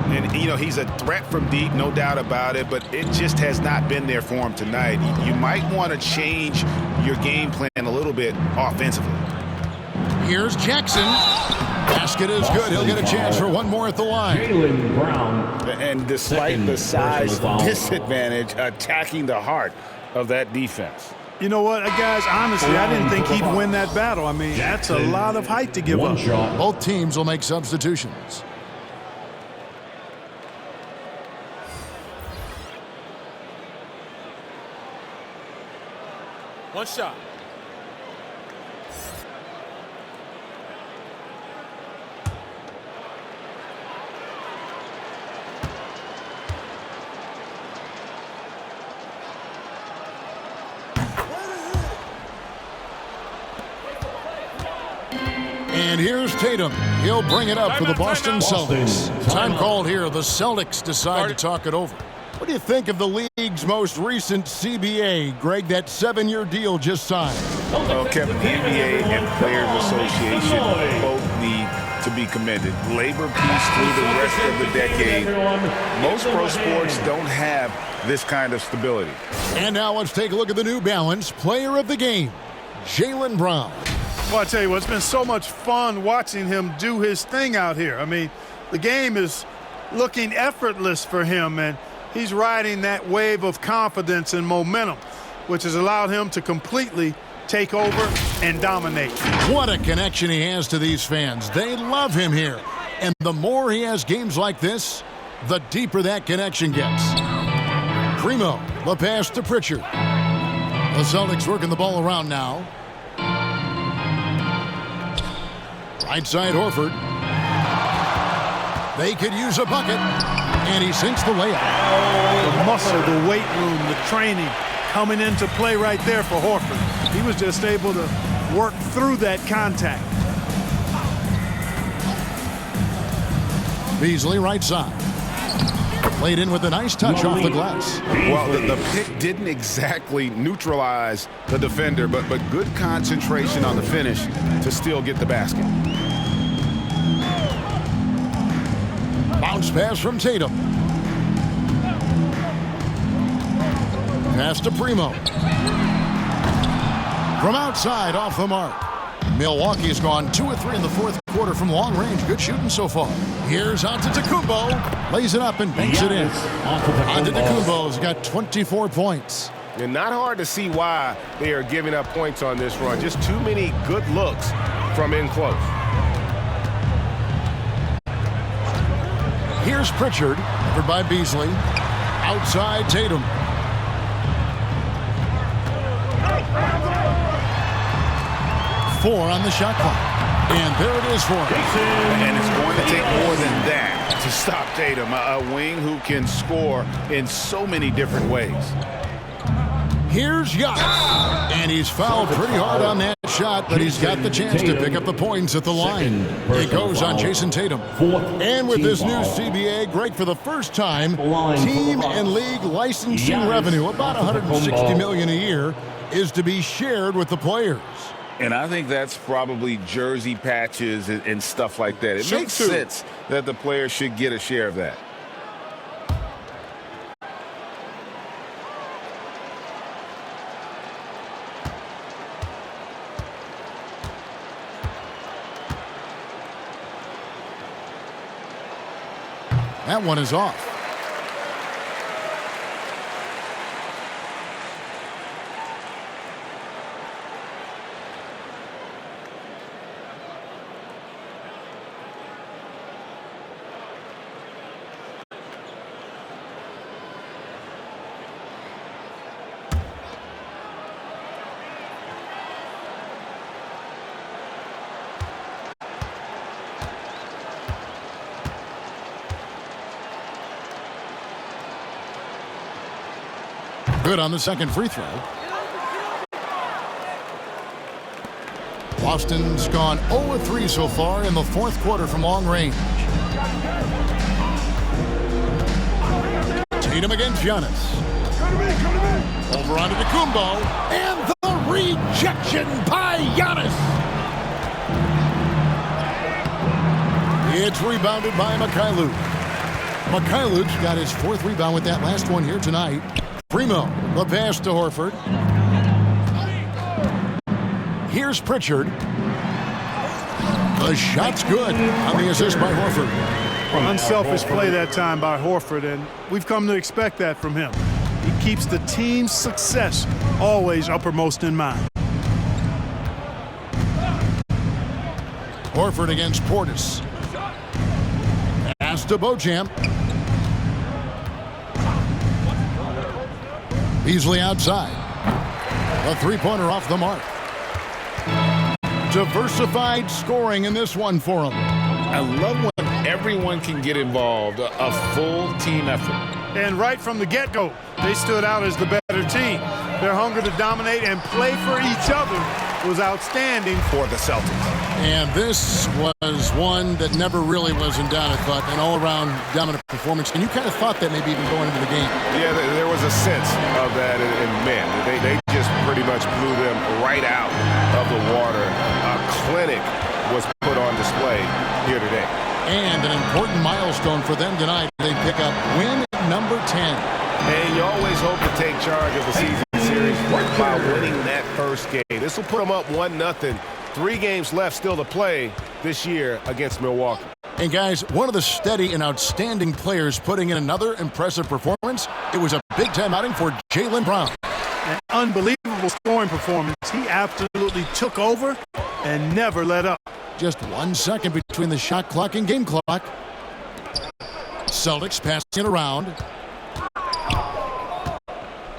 And, you know, he's a threat from deep, no doubt about it, but it just has not been there for him tonight. You might want to change your game plan a little bit offensively. Here's Jackson. Basket is good. He'll get a chance for one more at the line. Jaylen Brown. And despite the size disadvantage, attacking the heart of that defense. You know what, guys, honestly, I didn't think he'd win that battle. I mean, that's a lot of height to give up. Both teams will make substitutions. One shot. And here's Tatum. He'll bring it up for the Boston Celtics. Time called here. The Celtics decide to talk it over. What do you think of the league's most recent CBA, Greg, that 7-year deal just signed? Well, Kevin, the NBA and Players Association both need to be commended. Labor peace through the rest of the decade. Most pro sports don't have this kind of stability. And now let's take a look at the New Balance Player of the Game, Jaylen Brown. Well, I tell you what, it's been so much fun watching him do his thing out here. I mean, the game is looking effortless for him, and he's riding that wave of confidence and momentum, which has allowed him to completely take over and dominate. What a connection he has to these fans. They love him here. And the more he has games like this, the deeper that connection gets. Primo, the pass to Pritchard. The Celtics working the ball around now. Right side Horford. They could use a bucket. And he sinks the layup. The muscle, the weight room, the training coming into play right there for Horford. He was just able to work through that contact. Beasley right side. Played in with a nice touch off the glass. Well, the pick didn't exactly neutralize the defender, but good concentration on the finish to still get the basket. Bounce pass from Tatum. Pass to Primo. From outside, off the mark. Milwaukee's gone 2 of 3 in the fourth quarter from long range. Good shooting so far. Here's Antetokounmpo. Lays it up and banks it in. Antetokounmpo's got 24 points. And not hard to see why they are giving up points on this run. Just too many good looks from in close. Here's Pritchard, covered by Beasley. Outside Tatum. Four on the shot clock. And there it is for him. And it's going to take more than that to stop Tatum, a wing who can score in so many different ways. Here's Giannis. And he's fouled pretty hard on that shot, but he's got the chance to pick up the points at the line. It goes on Jason Tatum. And with this new CBA, Greg, for the first time, team and league licensing revenue, about $160 million a year, is to be shared with the players. And I think that's probably jersey patches and stuff like that. It makes sense that the players should get a share of that. That one is off. Good on the second free throw. Boston's gone 0-3 so far in the fourth quarter from long range. Tatum against Giannis. Over onto Kumbo, and the rejection by Giannis. It's rebounded by Mikhailuk. Mikhailuk's got his fourth rebound with that last one here tonight. Primo, the pass to Horford. Here's Pritchard. The shot's good on the assist by Horford. Unselfish play that time by Horford, and we've come to expect that from him. He keeps the team's success always uppermost in mind. Horford against Portis. Pass to Beauchamp. Beasley outside. A three-pointer off the mark. Diversified scoring in this one for him. I love when everyone can get involved, a full team effort. And right from the get-go, they stood out as the better team. Their hunger to dominate and play for each other was outstanding for the Celtics. And this was one that never really was in doubt, I thought, an all-around dominant performance. And you kind of thought that maybe even going into the game. Yeah, there was a sense of that, and man, they just pretty much blew them right out of the water. A clinic was put on display here today. And an important milestone for them tonight. They pick up win number 10. And you always hope to take charge of the season series by winning that first game. This will put them up 1-0. 3 games left still to play this year against Milwaukee. And guys, one of the steady and outstanding players putting in another impressive performance. It was a big-time outing for Jaylen Brown. An unbelievable scoring performance. He absolutely took over and never let up. Just 1 second between the shot clock and game clock. Celtics passing it around.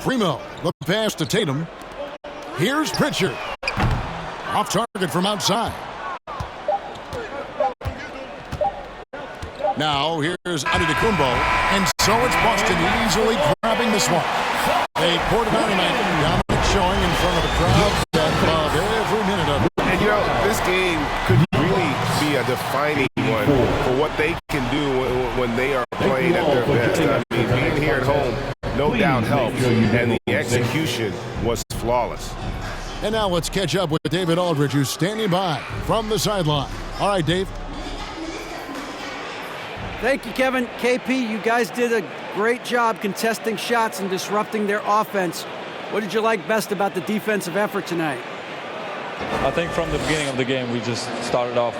Primo, the pass to Tatum. Here's Pritchard. Off target from outside. Now here's Antetokounmpo, and so it's Boston easily grabbing this one. They poured it on tonight. Dominant showing in front of the crowd that loved every minute of it. And you know, this game could really be a defining one for what they can do when they are playing at their best. I mean, being here at home, no doubt helps, and the execution was flawless. And now let's catch up with David Aldridge, who's standing by from the sideline. All right, Dave. Thank you, Kevin. KP, you guys did a great job contesting shots and disrupting their offense. What did you like best about the defensive effort tonight? I think from the beginning of the game, we just started off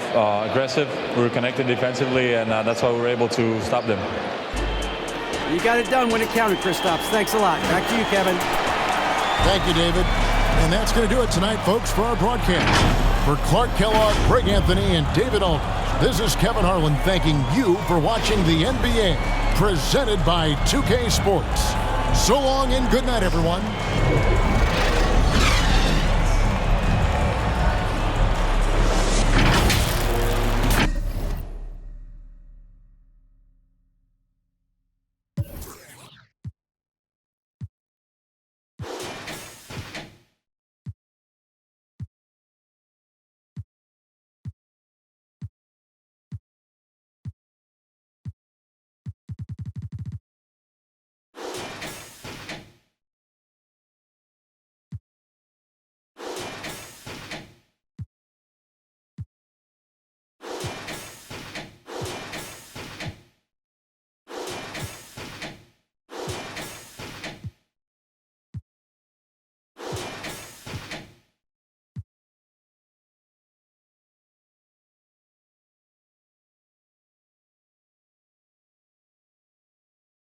aggressive. We were connected defensively, and that's why we were able to stop them. You got it done when it counted, Kristaps. Thanks a lot. Back to you, Kevin. Thank you, David. And that's going to do it tonight, folks, for our broadcast. For Clark Kellogg, Greg Anthony, and David Aldridge, this is Kevin Harlan thanking you for watching the NBA, presented by 2K Sports. So long and good night, everyone.